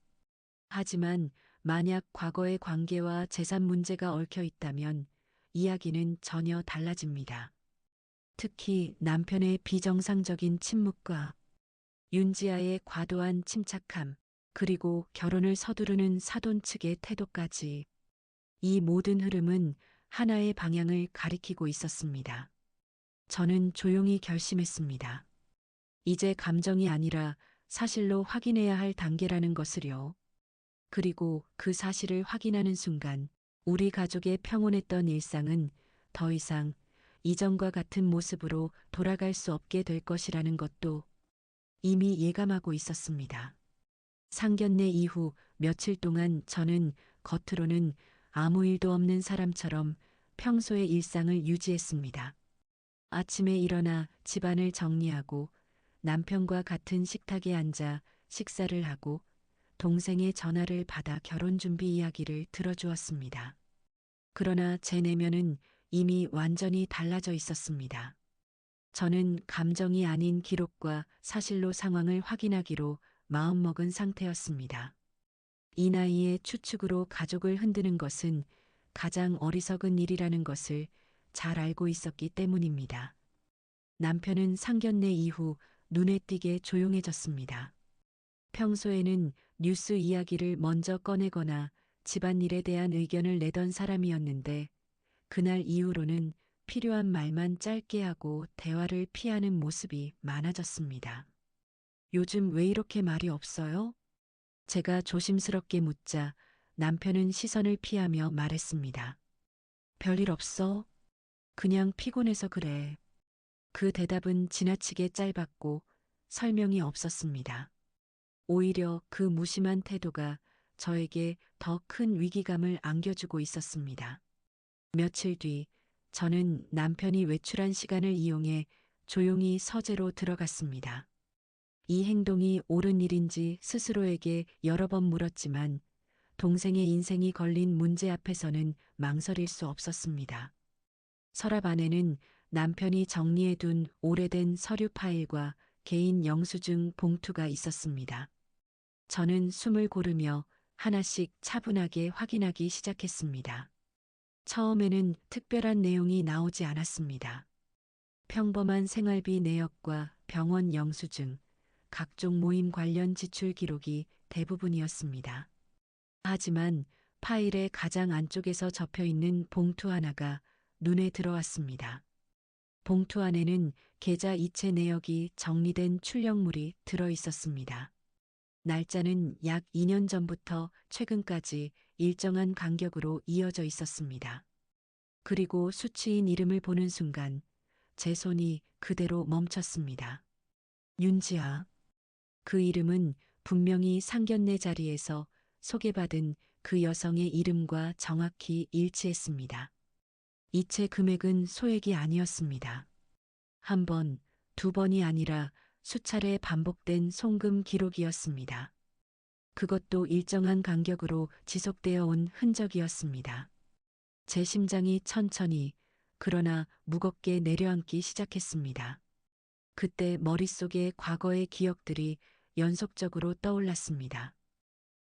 하지만 만약 과거의 관계와 재산 문제가 얽혀 있다면 이야기는 전혀 달라집니다. 특히 남편의 비정상적인 침묵과 윤지아의 과도한 침착함, 그리고 결혼을 서두르는 사돈 측의 태도까지 이 모든 흐름은 하나의 방향을 가리키고 있었습니다. 저는 조용히 결심했습니다. 이제 감정이 아니라 사실로 확인해야 할 단계라는 것을요. 그리고 그 사실을 확인하는 순간 우리 가족의 평온했던 일상은 더 이상 이전과 같은 모습으로 돌아갈 수 없게 될 것이라는 것도 이미 예감하고 있었습니다. 상견례 이후 며칠 동안 저는 겉으로는 아무 일도 없는 사람처럼 평소의 일상을 유지했습니다. 아침에 일어나 집안을 정리하고 남편과 같은 식탁에 앉아 식사를 하고 동생의 전화를 받아 결혼 준비 이야기를 들어주었습니다. 그러나 제 내면은 이미 완전히 달라져 있었습니다. 저는 감정이 아닌 기록과 사실로 상황을 확인하기로 마음먹은 상태였습니다. 이 나이에 추측으로 가족을 흔드는 것은 가장 어리석은 일이라는 것을 잘 알고 있었기 때문입니다. 남편은 상견례 이후 눈에 띄게 조용해졌습니다. 평소에는 뉴스 이야기를 먼저 꺼내거나 집안일에 대한 의견을 내던 사람이었는데 그날 이후로는 필요한 말만 짧게 하고 대화를 피하는 모습이 많아졌습니다. 요즘 왜 이렇게 말이 없어요? 제가 조심스럽게 묻자 남편은 시선을 피하며 말했습니다. 별일 없어. 그냥 피곤해서 그래. 그 대답은 지나치게 짧았고 설명이 없었습니다. 오히려 그 무심한 태도가 저에게 더 큰 위기감을 안겨주고 있었습니다. 며칠 뒤 저는 남편이 외출한 시간을 이용해 조용히 서재로 들어갔습니다. 이 행동이 옳은 일인지 스스로에게 여러 번 물었지만 동생의 인생이 걸린 문제 앞에서는 망설일 수 없었습니다. 서랍 안에는 남편이 정리해둔 오래된 서류 파일과 개인 영수증 봉투가 있었습니다. 저는 숨을 고르며 하나씩 차분하게 확인하기 시작했습니다. 처음에는 특별한 내용이 나오지 않았습니다. 평범한 생활비 내역과 병원 영수증, 각종 모임 관련 지출 기록이 대부분이었습니다. 하지만 파일의 가장 안쪽에서 접혀 있는 봉투 하나가 눈에 들어왔습니다. 봉투 안에는 계좌 이체 내역이 정리된 출력물이 들어 있었습니다. 날짜는 약 2년 전부터 최근까지 일정한 간격으로 이어져 있었습니다. 그리고 수취인 이름을 보는 순간 제 손이 그대로 멈췄습니다. 윤지아. 그 이름은 분명히 상견례 자리에서 소개받은 그 여성의 이름과 정확히 일치했습니다. 이체 금액은 소액이 아니었습니다. 한 번, 두 번이 아니라 수차례 반복된 송금 기록이었습니다. 그것도 일정한 간격으로 지속되어 온 흔적이었습니다. 제 심장이 천천히, 그러나 무겁게 내려앉기 시작했습니다. 그때 머릿속에 과거의 기억들이 연속적으로 떠올랐습니다.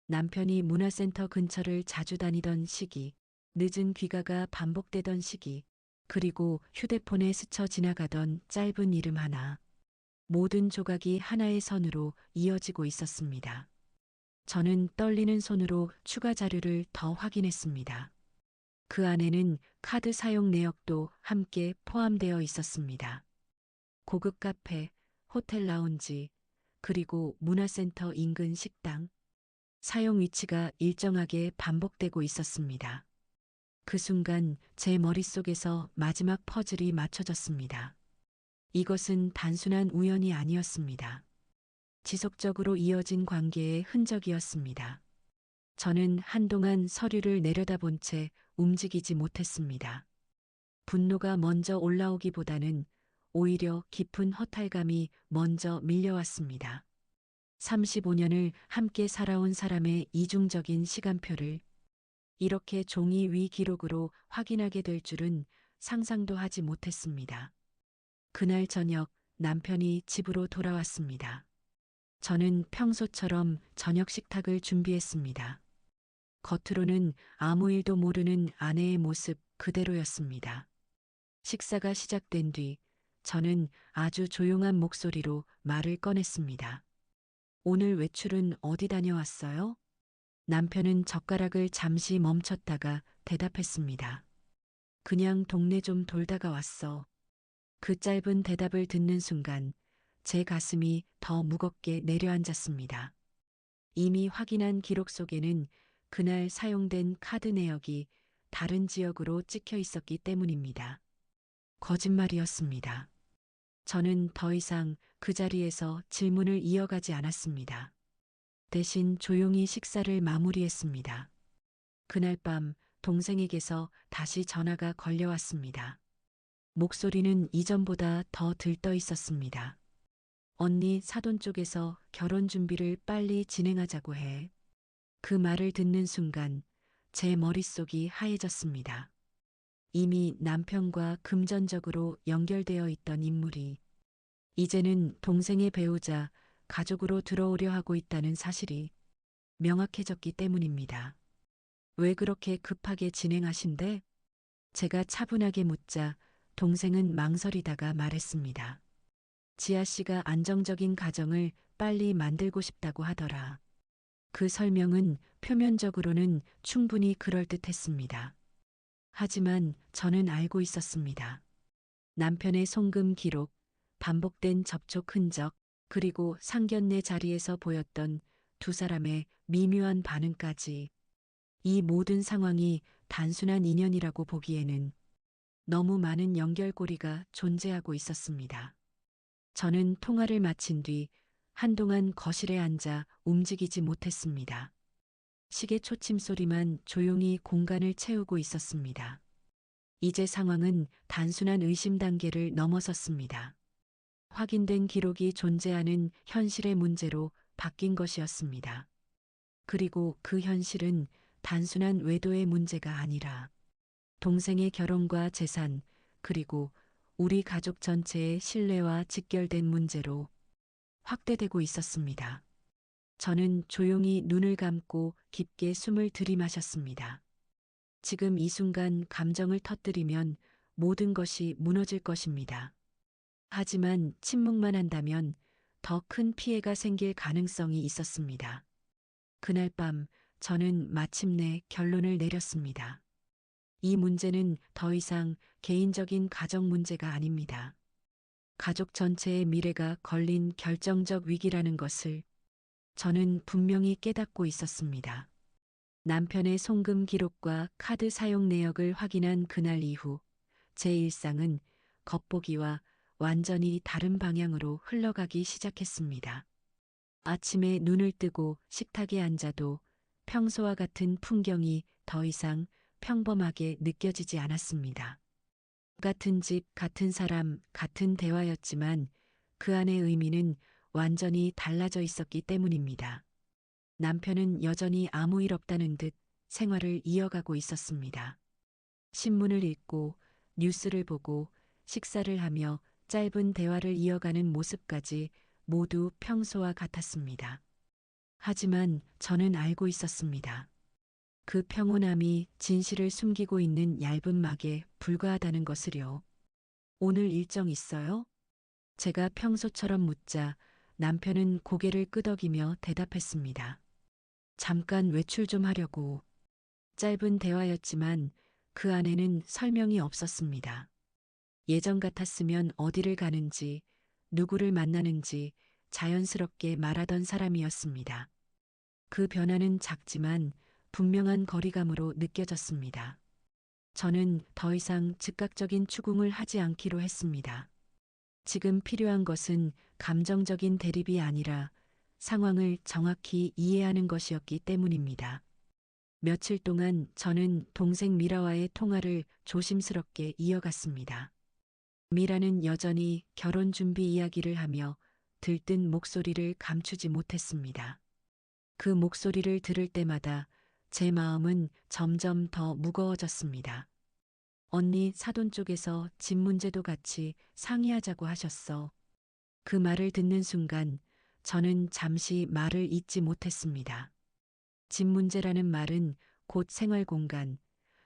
남편이 문화센터 근처를 자주 다니던 시기, 늦은 귀가가 반복되던 시기, 그리고 휴대폰에 스쳐 지나가던 짧은 이름 하나. 모든 조각이 하나의 선으로 이어지고 있었습니다. 저는 떨리는 손으로 추가 자료를 더 확인했습니다. 그 안에는 카드 사용 내역도 함께 포함되어 있었습니다. 고급 카페, 호텔 라운지, 그리고 문화센터 인근 식당. 사용 위치가 일정하게 반복되고 있었습니다. 그 순간 제 머릿속에서 마지막 퍼즐이 맞춰졌습니다. 이것은 단순한 우연이 아니었습니다. 지속적으로 이어진 관계의 흔적이었습니다. 저는 한동안 서류를 내려다본 채 움직이지 못했습니다. 분노가 먼저 올라오기보다는 오히려 깊은 허탈감이 먼저 밀려왔습니다. 35년을 함께 살아온 사람의 이중적인 시간표를 이렇게 종이 위 기록으로 확인하게 될 줄은 상상도 하지 못했습니다. 그날 저녁 남편이 집으로 돌아왔습니다. 저는 평소처럼 저녁 식탁을 준비했습니다. 겉으로는 아무 일도 모르는 아내의 모습 그대로였습니다. 식사가 시작된 뒤 저는 아주 조용한 목소리로 말을 꺼냈습니다. 오늘 외출은 어디 다녀왔어요? 남편은 젓가락을 잠시 멈췄다가 대답했습니다. 그냥 동네 좀 돌다가 왔어. 그 짧은 대답을 듣는 순간 제 가슴이 더 무겁게 내려앉았습니다. 이미 확인한 기록 속에는 그날 사용된 카드 내역이 다른 지역으로 찍혀 있었기 때문입니다. 거짓말이었습니다. 저는 더 이상 그 자리에서 질문을 이어가지 않았습니다. 대신 조용히 식사를 마무리했습니다. 그날 밤 동생에게서 다시 전화가 걸려왔습니다. 목소리는 이전보다 더 들떠 있었습니다. 언니 사돈 쪽에서 결혼 준비를 빨리 진행하자고 해. 그 말을 듣는 순간 제 머릿속이 하얘졌습니다. 이미 남편과 금전적으로 연결되어 있던 인물이 이제는 동생의 배우자, 가족으로 들어오려 하고 있다는 사실이 명확해졌기 때문입니다. 왜 그렇게 급하게 진행하신대? 제가 차분하게 묻자 동생은 망설이다가 말했습니다. 지아 씨가 안정적인 가정을 빨리 만들고 싶다고 하더라. 그 설명은 표면적으로는 충분히 그럴듯했습니다. 하지만 저는 알고 있었습니다. 남편의 송금 기록, 반복된 접촉 흔적, 그리고 상견례 자리에서 보였던 두 사람의 미묘한 반응까지 이 모든 상황이 단순한 인연이라고 보기에는 너무 많은 연결고리가 존재하고 있었습니다. 저는 통화를 마친 뒤 한동안 거실에 앉아 움직이지 못했습니다. 시계 초침 소리만 조용히 공간을 채우고 있었습니다. 이제 상황은 단순한 의심 단계를 넘어섰습니다. 확인된 기록이 존재하는 현실의 문제로 바뀐 것이었습니다. 그리고 그 현실은 단순한 외도의 문제가 아니라 동생의 결혼과 재산, 그리고 우리 가족 전체의 신뢰와 직결된 문제로 확대되고 있었습니다. 저는 조용히 눈을 감고 깊게 숨을 들이마셨습니다. 지금 이 순간 감정을 터뜨리면 모든 것이 무너질 것입니다. 하지만 침묵만 한다면 더 큰 피해가 생길 가능성이 있었습니다. 그날 밤 저는 마침내 결론을 내렸습니다. 이 문제는 더 이상 개인적인 가정 문제가 아닙니다. 가족 전체의 미래가 걸린 결정적 위기라는 것을 저는 분명히 깨닫고 있었습니다. 남편의 송금 기록과 카드 사용 내역을 확인한 그날 이후 제 일상은 겉보기와 완전히 다른 방향으로 흘러가기 시작했습니다. 아침에 눈을 뜨고 식탁에 앉아도 평소와 같은 풍경이 더 이상 평범하게 느껴지지 않았습니다. 같은 집, 같은 사람, 같은 대화였지만 그 안의 의미는 완전히 달라져 있었기 때문입니다. 남편은 여전히 아무 일 없다는 듯 생활을 이어가고 있었습니다. 신문을 읽고 뉴스를 보고 식사를 하며 짧은 대화를 이어가는 모습까지 모두 평소와 같았습니다. 하지만 저는 알고 있었습니다. 그 평온함이 진실을 숨기고 있는 얇은 막에 불과하다는 것을요. 오늘 일정 있어요? 제가 평소처럼 묻자 남편은 고개를 끄덕이며 대답했습니다. 잠깐 외출 좀 하려고. 짧은 대화였지만 그 안에는 설명이 없었습니다. 예전 같았으면 어디를 가는지, 누구를 만나는지 자연스럽게 말하던 사람이었습니다. 그 변화는 작지만 분명한 거리감으로 느껴졌습니다. 저는 더 이상 즉각적인 추궁을 하지 않기로 했습니다. 지금 필요한 것은 감정적인 대립이 아니라 상황을 정확히 이해하는 것이었기 때문입니다. 며칠 동안 저는 동생 미라와의 통화를 조심스럽게 이어갔습니다. 미라는 여전히 결혼 준비 이야기를 하며 들뜬 목소리를 감추지 못했습니다. 그 목소리를 들을 때마다 제 마음은 점점 더 무거워졌습니다. 언니 사돈 쪽에서 집 문제도 같이 상의하자고 하셨어. 그 말을 듣는 순간 저는 잠시 말을 잇지 못했습니다. 집 문제라는 말은 곧 생활 공간,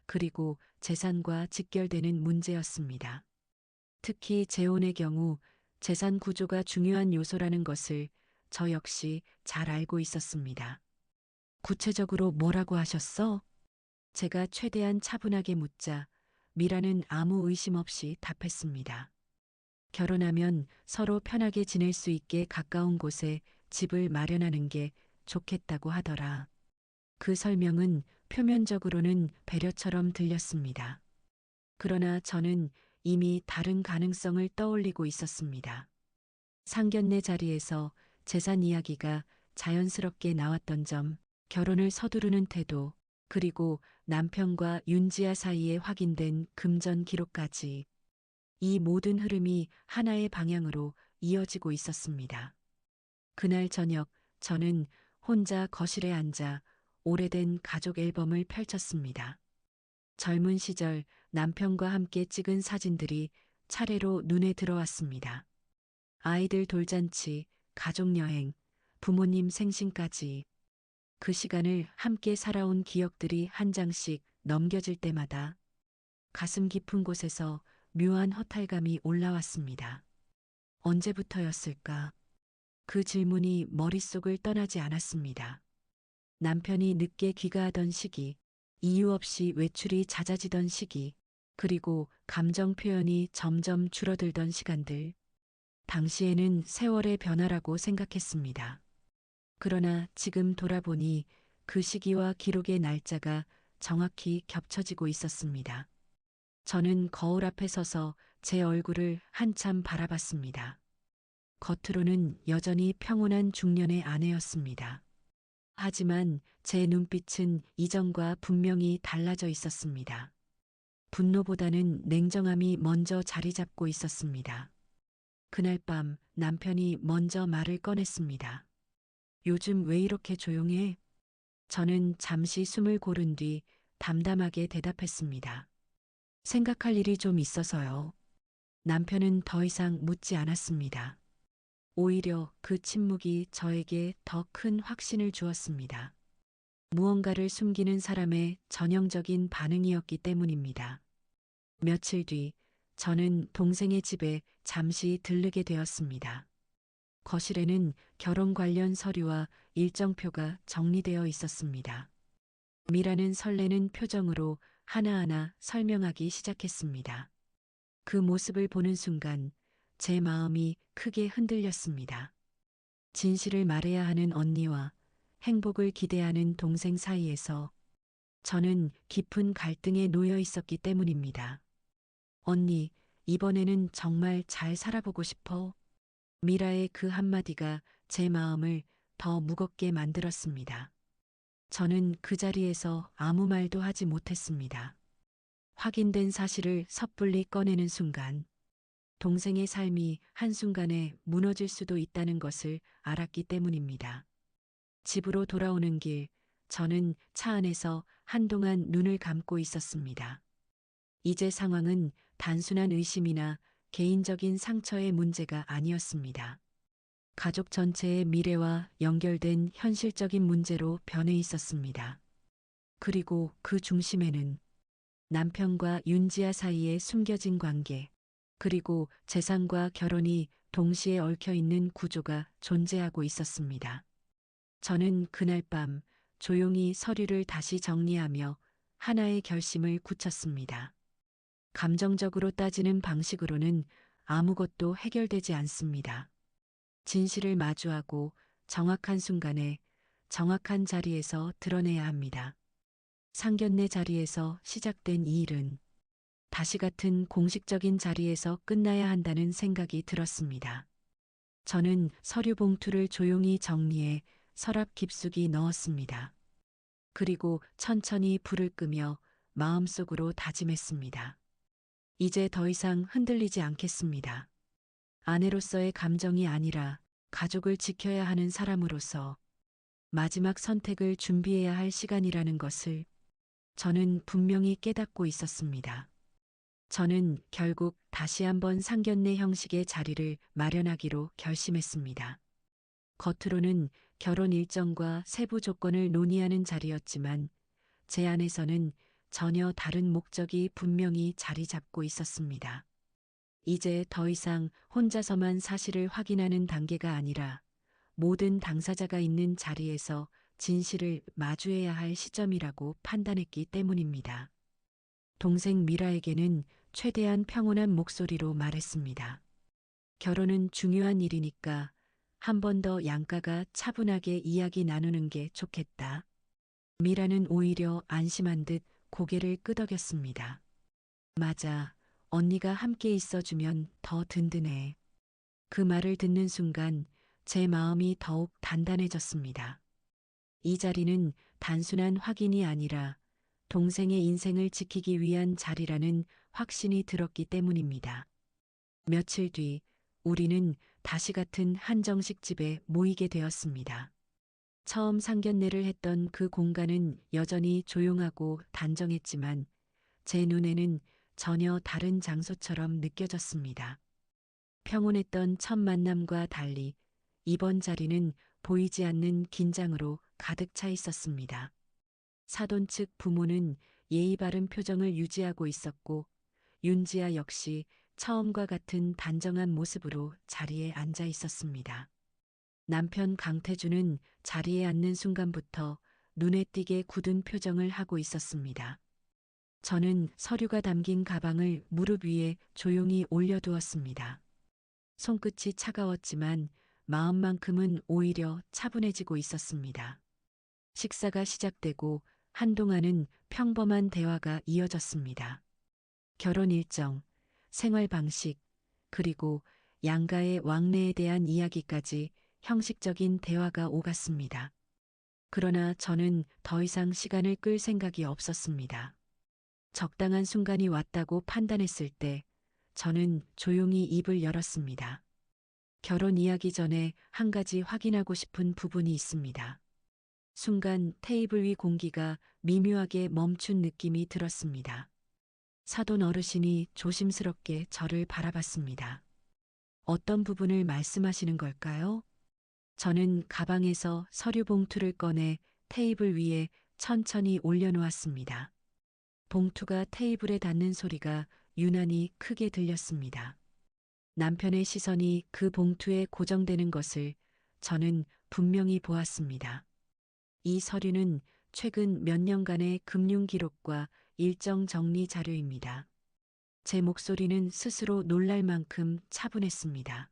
그리고 재산과 직결되는 문제였습니다. 특히 재혼의 경우 재산 구조가 중요한 요소라는 것을 저 역시 잘 알고 있었습니다. 구체적으로 뭐라고 하셨어? 제가 최대한 차분하게 묻자 미라는 아무 의심 없이 답했습니다. 결혼하면 서로 편하게 지낼 수 있게 가까운 곳에 집을 마련하는 게 좋겠다고 하더라. 그 설명은 표면적으로는 배려처럼 들렸습니다. 그러나 저는 이미 다른 가능성을 떠올리고 있었습니다. 상견례 자리에서 재산 이야기가 자연스럽게 나왔던 점, 결혼을 서두르는 태도, 그리고 남편과 윤지아 사이에 확인된 금전 기록까지 이 모든 흐름이 하나의 방향으로 이어지고 있었습니다. 그날 저녁 저는 혼자 거실에 앉아 오래된 가족 앨범을 펼쳤습니다. 젊은 시절 남편과 함께 찍은 사진들이 차례로 눈에 들어왔습니다. 아이들 돌잔치, 가족여행, 부모님 생신까지 그 시간을 함께 살아온 기억들이 한 장씩 넘겨질 때마다 가슴 깊은 곳에서 묘한 허탈감이 올라왔습니다. 언제부터였을까? 그 질문이 머릿속을 떠나지 않았습니다. 남편이 늦게 귀가하던 시기, 이유 없이 외출이 잦아지던 시기, 그리고 감정 표현이 점점 줄어들던 시간들. 당시에는 세월의 변화라고 생각했습니다. 그러나 지금 돌아보니 그 시기와 기록의 날짜가 정확히 겹쳐지고 있었습니다. 저는 거울 앞에 서서 제 얼굴을 한참 바라봤습니다. 겉으로는 여전히 평온한 중년의 아내였습니다. 하지만 제 눈빛은 이전과 분명히 달라져 있었습니다. 분노보다는 냉정함이 먼저 자리 잡고 있었습니다. 그날 밤 남편이 먼저 말을 꺼냈습니다. 요즘 왜 이렇게 조용해? 저는 잠시 숨을 고른 뒤 담담하게 대답했습니다. 생각할 일이 좀 있어서요. 남편은 더 이상 묻지 않았습니다. 오히려 그 침묵이 저에게 더 큰 확신을 주었습니다. 무언가를 숨기는 사람의 전형적인 반응이었기 때문입니다. 며칠 뒤 저는 동생의 집에 잠시 들르게 되었습니다. 거실에는 결혼 관련 서류와 일정표가 정리되어 있었습니다. 미라는 설레는 표정으로 하나하나 설명하기 시작했습니다. 그 모습을 보는 순간 제 마음이 크게 흔들렸습니다. 진실을 말해야 하는 언니와 행복을 기대하는 동생 사이에서 저는 깊은 갈등에 놓여 있었기 때문입니다. 언니, 이번에는 정말 잘 살아보고 싶어. 미라의 그 한마디가 제 마음을 더 무겁게 만들었습니다. 저는 그 자리에서 아무 말도 하지 못했습니다. 확인된 사실을 섣불리 꺼내는 순간, 동생의 삶이 한순간에 무너질 수도 있다는 것을 알았기 때문입니다. 집으로 돌아오는 길, 저는 차 안에서 한동안 눈을 감고 있었습니다. 이제 상황은 단순한 의심이나 개인적인 상처의 문제가 아니었습니다. 가족 전체의 미래와 연결된 현실적인 문제로 변해 있었습니다. 그리고 그 중심에는 남편과 윤지아 사이에 숨겨진 관계, 그리고 재산과 결혼이 동시에 얽혀 있는 구조가 존재하고 있었습니다. 저는 그날 밤 조용히 서류를 다시 정리하며 하나의 결심을 굳혔습니다. 감정적으로 따지는 방식으로는 아무것도 해결되지 않습니다. 진실을 마주하고 정확한 순간에 정확한 자리에서 드러내야 합니다. 상견례 자리에서 시작된 이 일은 다시 같은 공식적인 자리에서 끝나야 한다는 생각이 들었습니다. 저는 서류 봉투를 조용히 정리해 서랍 깊숙이 넣었습니다. 그리고 천천히 불을 끄며 마음속으로 다짐했습니다. 이제 더 이상 흔들리지 않겠습니다. 아내로서의 감정이 아니라 가족을 지켜야 하는 사람으로서 마지막 선택을 준비해야 할 시간이라는 것을 저는 분명히 깨닫고 있었습니다. 저는 결국 다시 한번 상견례 형식의 자리를 마련하기로 결심했습니다. 겉으로는 결혼 일정과 세부 조건을 논의하는 자리였지만 제 안에서는 전혀 다른 목적이 분명히 자리 잡고 있었습니다. 이제 더 이상 혼자서만 사실을 확인하는 단계가 아니라 모든 당사자가 있는 자리에서 진실을 마주해야 할 시점이라고 판단했기 때문입니다. 동생 미라에게는 최대한 평온한 목소리로 말했습니다. 결혼은 중요한 일이니까 한 번 더 양가가 차분하게 이야기 나누는 게 좋겠다. 미라는 오히려 안심한 듯 고개를 끄덕였습니다. 맞아. 언니가 함께 있어주면 더 든든해. 그 말을 듣는 순간 제 마음이 더욱 단단해졌습니다. 이 자리는 단순한 확인이 아니라 동생의 인생을 지키기 위한 자리라는 확신이 들었기 때문입니다. 며칠 뒤 우리는 다시 같은 한정식 집에 모이게 되었습니다. 처음 상견례를 했던 그 공간은 여전히 조용하고 단정했지만 제 눈에는 전혀 다른 장소처럼 느껴졌습니다. 평온했던 첫 만남과 달리 이번 자리는 보이지 않는 긴장으로 가득 차 있었습니다. 사돈 측 부모는 예의 바른 표정을 유지하고 있었고 윤지아 역시 처음과 같은 단정한 모습으로 자리에 앉아 있었습니다. 남편 강태주는 자리에 앉는 순간부터 눈에 띄게 굳은 표정을 하고 있었습니다. 저는 서류가 담긴 가방을 무릎 위에 조용히 올려두었습니다. 손끝이 차가웠지만 마음만큼은 오히려 차분해지고 있었습니다. 식사가 시작되고 한동안은 평범한 대화가 이어졌습니다. 결혼 일정, 생활 방식, 그리고 양가의 왕래에 대한 이야기까지 형식적인 대화가 오갔습니다. 그러나 저는 더 이상 시간을 끌 생각이 없었습니다. 적당한 순간이 왔다고 판단했을 때 저는 조용히 입을 열었습니다. 결혼 이야기 전에 한 가지 확인하고 싶은 부분이 있습니다. 순간 테이블 위 공기가 미묘하게 멈춘 느낌이 들었습니다. 사돈 어르신이 조심스럽게 저를 바라봤습니다. 어떤 부분을 말씀하시는 걸까요? 저는 가방에서 서류 봉투를 꺼내 테이블 위에 천천히 올려놓았습니다. 봉투가 테이블에 닿는 소리가 유난히 크게 들렸습니다. 남편의 시선이 그 봉투에 고정되는 것을 저는 분명히 보았습니다. 이 서류는 최근 몇 년간의 금융 기록과 일정 정리 자료입니다. 제 목소리는 스스로 놀랄 만큼 차분했습니다.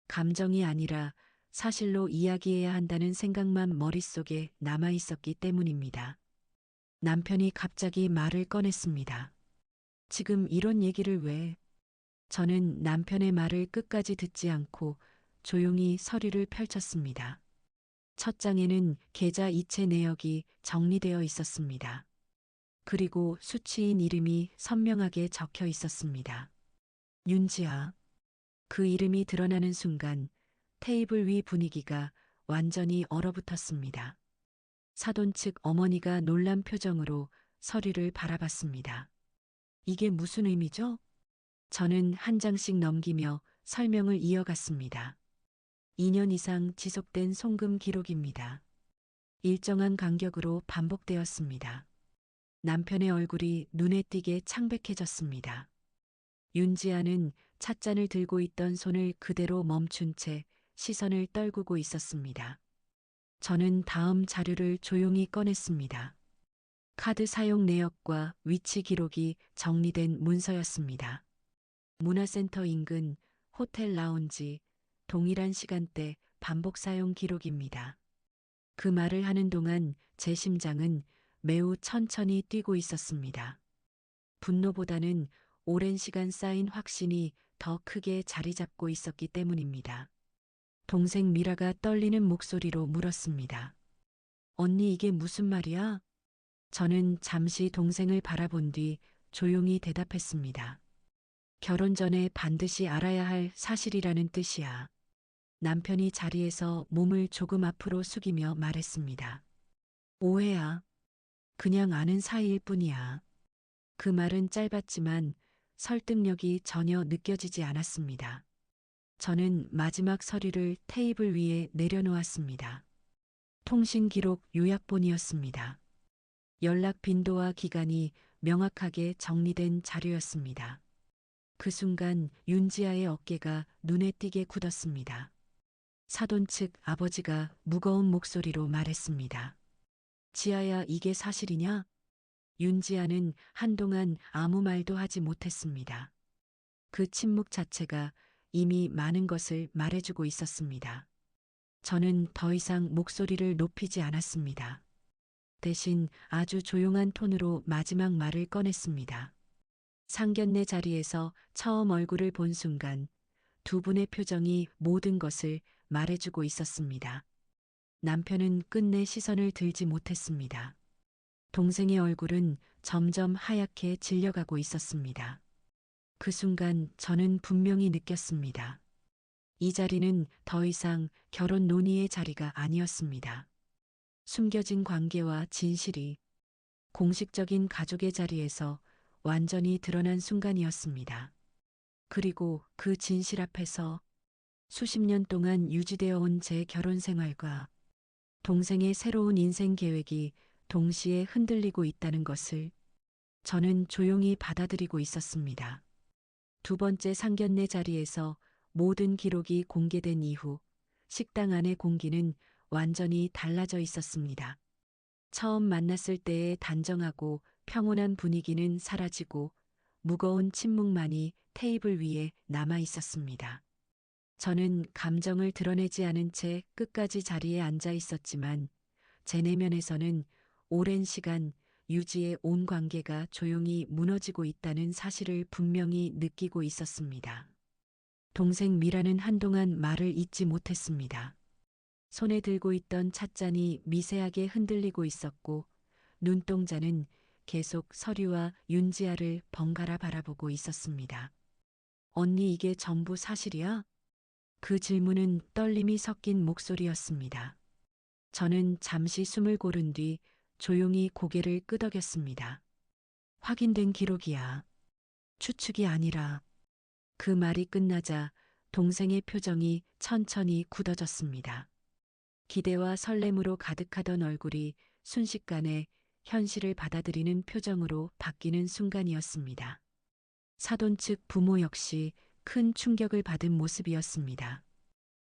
감정이 아니라 사실로 이야기해야 한다는 생각만 머릿속에 남아 있었기 때문입니다. 남편이 갑자기 말을 꺼냈습니다. 지금 이런 얘기를 왜? 저는 남편의 말을 끝까지 듣지 않고 조용히 서류를 펼쳤습니다. 첫 장에는 계좌 이체 내역이 정리되어 있었습니다. 그리고 수취인 이름이 선명하게 적혀 있었습니다. 윤지아. 그 이름이 드러나는 순간 테이블 위 분위기가 완전히 얼어붙었습니다. 사돈 측 어머니가 놀란 표정으로 서류를 바라봤습니다. 이게 무슨 의미죠? 저는 한 장씩 넘기며 설명을 이어갔습니다. 2년 이상 지속된 송금 기록입니다. 일정한 간격으로 반복되었습니다. 남편의 얼굴이 눈에 띄게 창백해졌습니다. 윤지아는 찻잔을 들고 있던 손을 그대로 멈춘 채 시선을 떨구고 있었습니다. 저는 다음 자료를 조용히 꺼냈습니다. 카드 사용 내역과 위치 기록이 정리된 문서였습니다. 문화센터 인근 호텔 라운지, 동일한 시간대 반복 사용 기록입니다. 그 말을 하는 동안 제 심장은 매우 천천히 뛰고 있었습니다. 분노보다는 오랜 시간 쌓인 확신이 더 크게 자리 잡고 있었기 때문입니다. 동생 미라가 떨리는 목소리로 물었습니다. 언니, 이게 무슨 말이야? 저는 잠시 동생을 바라본 뒤 조용히 대답했습니다. 결혼 전에 반드시 알아야 할 사실이라는 뜻이야. 남편이 자리에서 몸을 조금 앞으로 숙이며 말했습니다. 오해야. 그냥 아는 사이일 뿐이야. 그 말은 짧았지만 설득력이 전혀 느껴지지 않았습니다. 저는 마지막 서류를 테이블 위에 내려놓았습니다. 통신 기록 요약본이었습니다. 연락 빈도와 기간이 명확하게 정리된 자료였습니다. 그 순간 윤지아의 어깨가 눈에 띄게 굳었습니다. 사돈 측 아버지가 무거운 목소리로 말했습니다. 지아야, 이게 사실이냐? 윤지아는 한동안 아무 말도 하지 못했습니다. 그 침묵 자체가 이미 많은 것을 말해주고 있었습니다. 저는 더 이상 목소리를 높이지 않았습니다. 대신 아주 조용한 톤으로 마지막 말을 꺼냈습니다. 상견례 자리에서 처음 얼굴을 본 순간 두 분의 표정이 모든 것을 말해주고 있었습니다. 남편은 끝내 시선을 들지 못했습니다. 동생의 얼굴은 점점 하얗게 질려가고 있었습니다. 그 순간 저는 분명히 느꼈습니다. 이 자리는 더 이상 결혼 논의의 자리가 아니었습니다. 숨겨진 관계와 진실이 공식적인 가족의 자리에서 완전히 드러난 순간이었습니다. 그리고 그 진실 앞에서 수십 년 동안 유지되어 온 제 결혼 생활과 동생의 새로운 인생 계획이 동시에 흔들리고 있다는 것을 저는 조용히 받아들이고 있었습니다. 두 번째 상견례 자리에서 모든 기록이 공개된 이후 식당 안의 공기는 완전히 달라져 있었습니다. 처음 만났을 때의 단정하고 평온한 분위기는 사라지고 무거운 침묵만이 테이블 위에 남아 있었습니다. 저는 감정을 드러내지 않은 채 끝까지 자리에 앉아 있었지만 제 내면에서는 오랜 시간 유지의 온 관계가 조용히 무너지고 있다는 사실을 분명히 느끼고 있었습니다. 동생 미라는 한동안 말을 잇지 못했습니다. 손에 들고 있던 찻잔이 미세하게 흔들리고 있었고 눈동자는 계속 서류와 윤지아를 번갈아 바라보고 있었습니다. 언니, 이게 전부 사실이야? 그 질문은 떨림이 섞인 목소리였습니다. 저는 잠시 숨을 고른 뒤 조용히 고개를 끄덕였습니다. 확인된 기록이야. 추측이 아니라. 그 말이 끝나자 동생의 표정이 천천히 굳어졌습니다. 기대와 설렘으로 가득하던 얼굴이 순식간에 현실을 받아들이는 표정으로 바뀌는 순간이었습니다. 사돈 측 부모 역시 큰 충격을 받은 모습이었습니다.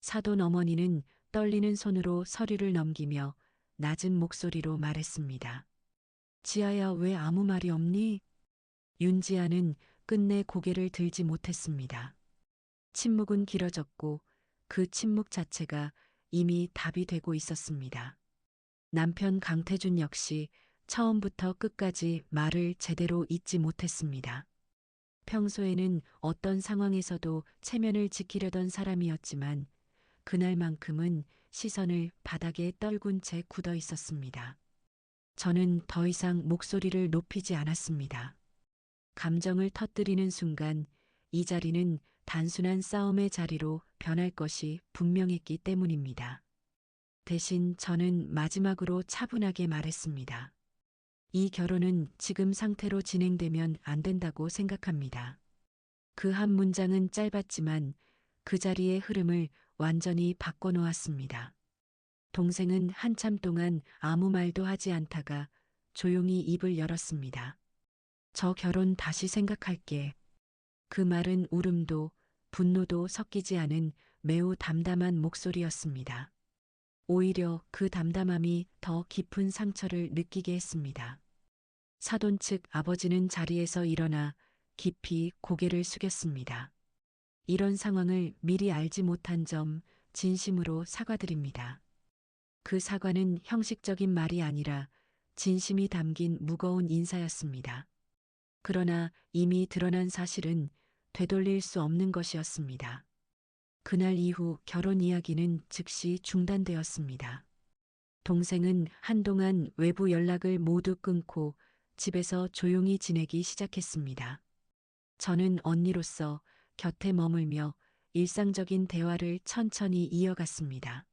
사돈 어머니는 떨리는 손으로 서류를 넘기며 낮은 목소리로 말했습니다. 지아야, 왜 아무 말이 없니? 윤지아는 끝내 고개를 들지 못했습니다. 침묵은 길어졌고 그 침묵 자체가 이미 답이 되고 있었습니다. 남편 강태준 역시 처음부터 끝까지 말을 제대로 잇지 못했습니다. 평소에는 어떤 상황에서도 체면을 지키려던 사람이었지만 그날만큼은 시선을 바닥에 떨군 채 굳어 있었습니다. 저는 더 이상 목소리를 높이지 않았습니다. 감정을 터뜨리는 순간 이 자리는 단순한 싸움의 자리로 변할 것이 분명했기 때문입니다. 대신 저는 마지막으로 차분하게 말했습니다. 이 결혼은 지금 상태로 진행되면 안 된다고 생각합니다. 그 한 문장은 짧았지만 그 자리의 흐름을 완전히 바꿔놓았습니다. 동생은 한참 동안 아무 말도 하지 않다가 조용히 입을 열었습니다. 저 결혼 다시 생각할게. 그 말은 울음도 분노도 섞이지 않은 매우 담담한 목소리였습니다. 오히려 그 담담함이 더 깊은 상처를 느끼게 했습니다. 사돈 측 아버지는 자리에서 일어나 깊이 고개를 숙였습니다. 이런 상황을 미리 알지 못한 점 진심으로 사과드립니다. 그 사과는 형식적인 말이 아니라 진심이 담긴 무거운 인사였습니다. 그러나 이미 드러난 사실은 되돌릴 수 없는 것이었습니다. 그날 이후 결혼 이야기는 즉시 중단되었습니다. 동생은 한동안 외부 연락을 모두 끊고 집에서 조용히 지내기 시작했습니다. 저는 언니로서 곁에 머물며 일상적인 대화를 천천히 이어갔습니다.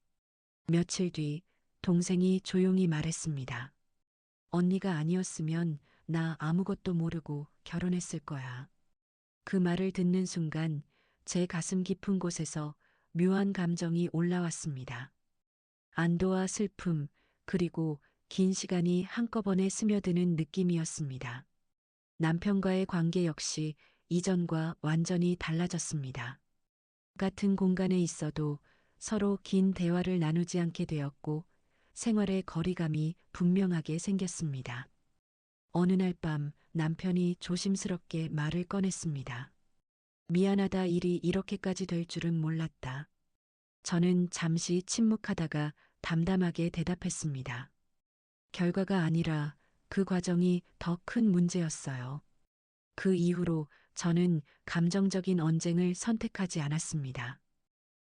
며칠 뒤 동생이 조용히 말했습니다. 언니가 아니었으면 나 아무것도 모르고 결혼했을 거야. 그 말을 듣는 순간 제 가슴 깊은 곳에서 묘한 감정이 올라왔습니다. 안도와 슬픔, 그리고 긴 시간이 한꺼번에 스며드는 느낌이었습니다. 남편과의 관계 역시 이전과 완전히 달라졌습니다. 같은 공간에 있어도 서로 긴 대화를 나누지 않게 되었고 생활의 거리감이 분명하게 생겼습니다. 어느 날 밤 남편이 조심스럽게 말을 꺼냈습니다. 미안하다, 일이 이렇게까지 될 줄은 몰랐다. 저는 잠시 침묵하다가 담담하게 대답했습니다. 결과가 아니라 그 과정이 더 큰 문제였어요. 그 이후로 저는 감정적인 언쟁을 선택하지 않았습니다.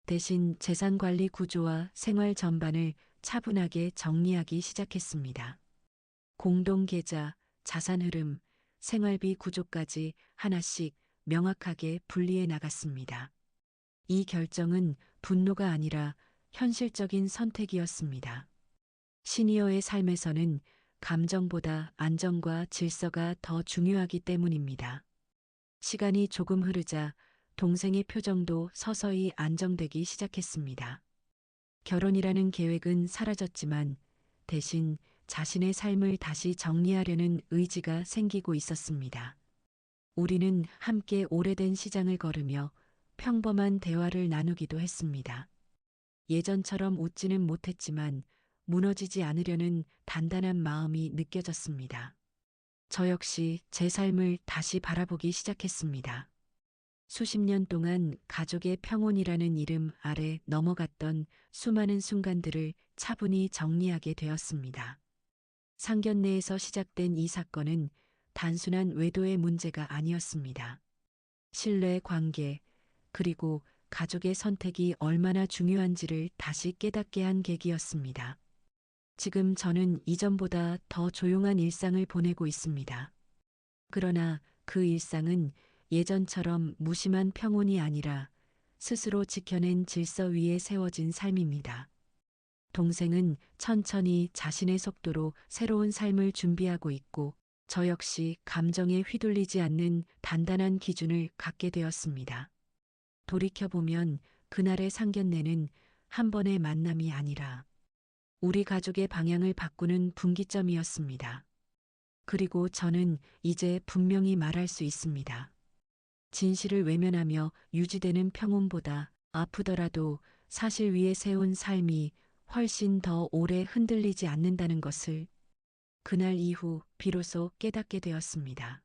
대신 재산 관리 구조와 생활 전반을 차분하게 정리하기 시작했습니다. 공동 계좌, 자산 흐름, 생활비 구조까지 하나씩 명확하게 분리해 나갔습니다. 이 결정은 분노가 아니라 현실적인 선택이었습니다. 시니어의 삶에서는 감정보다 안정과 질서가 더 중요하기 때문입니다. 시간이 조금 흐르자 동생의 표정도 서서히 안정되기 시작했습니다. 결혼이라는 계획은 사라졌지만 대신 자신의 삶을 다시 정리하려는 의지가 생기고 있었습니다. 우리는 함께 오래된 시장을 걸으며 평범한 대화를 나누기도 했습니다. 예전처럼 웃지는 못했지만 무너지지 않으려는 단단한 마음이 느껴졌습니다. 저 역시 제 삶을 다시 바라보기 시작했습니다. 수십 년 동안 가족의 평온이라는 이름 아래 넘어갔던 수많은 순간들을 차분히 정리하게 되었습니다. 상견례에서 시작된 이 사건은 단순한 외도의 문제가 아니었습니다. 신뢰, 관계, 그리고 가족의 선택이 얼마나 중요한지를 다시 깨닫게 한 계기였습니다. 지금 저는 이전보다 더 조용한 일상을 보내고 있습니다. 그러나 그 일상은 예전처럼 무심한 평온이 아니라 스스로 지켜낸 질서 위에 세워진 삶입니다. 동생은 천천히 자신의 속도로 새로운 삶을 준비하고 있고 저 역시 감정에 휘둘리지 않는 단단한 기준을 갖게 되었습니다. 돌이켜보면 그날의 상견례는 한 번의 만남이 아니라 우리 가족의 방향을 바꾸는 분기점이었습니다. 그리고 저는 이제 분명히 말할 수 있습니다. 진실을 외면하며 유지되는 평온보다 아프더라도 사실 위에 세운 삶이 훨씬 더 오래 흔들리지 않는다는 것을 그날 이후 비로소 깨닫게 되었습니다.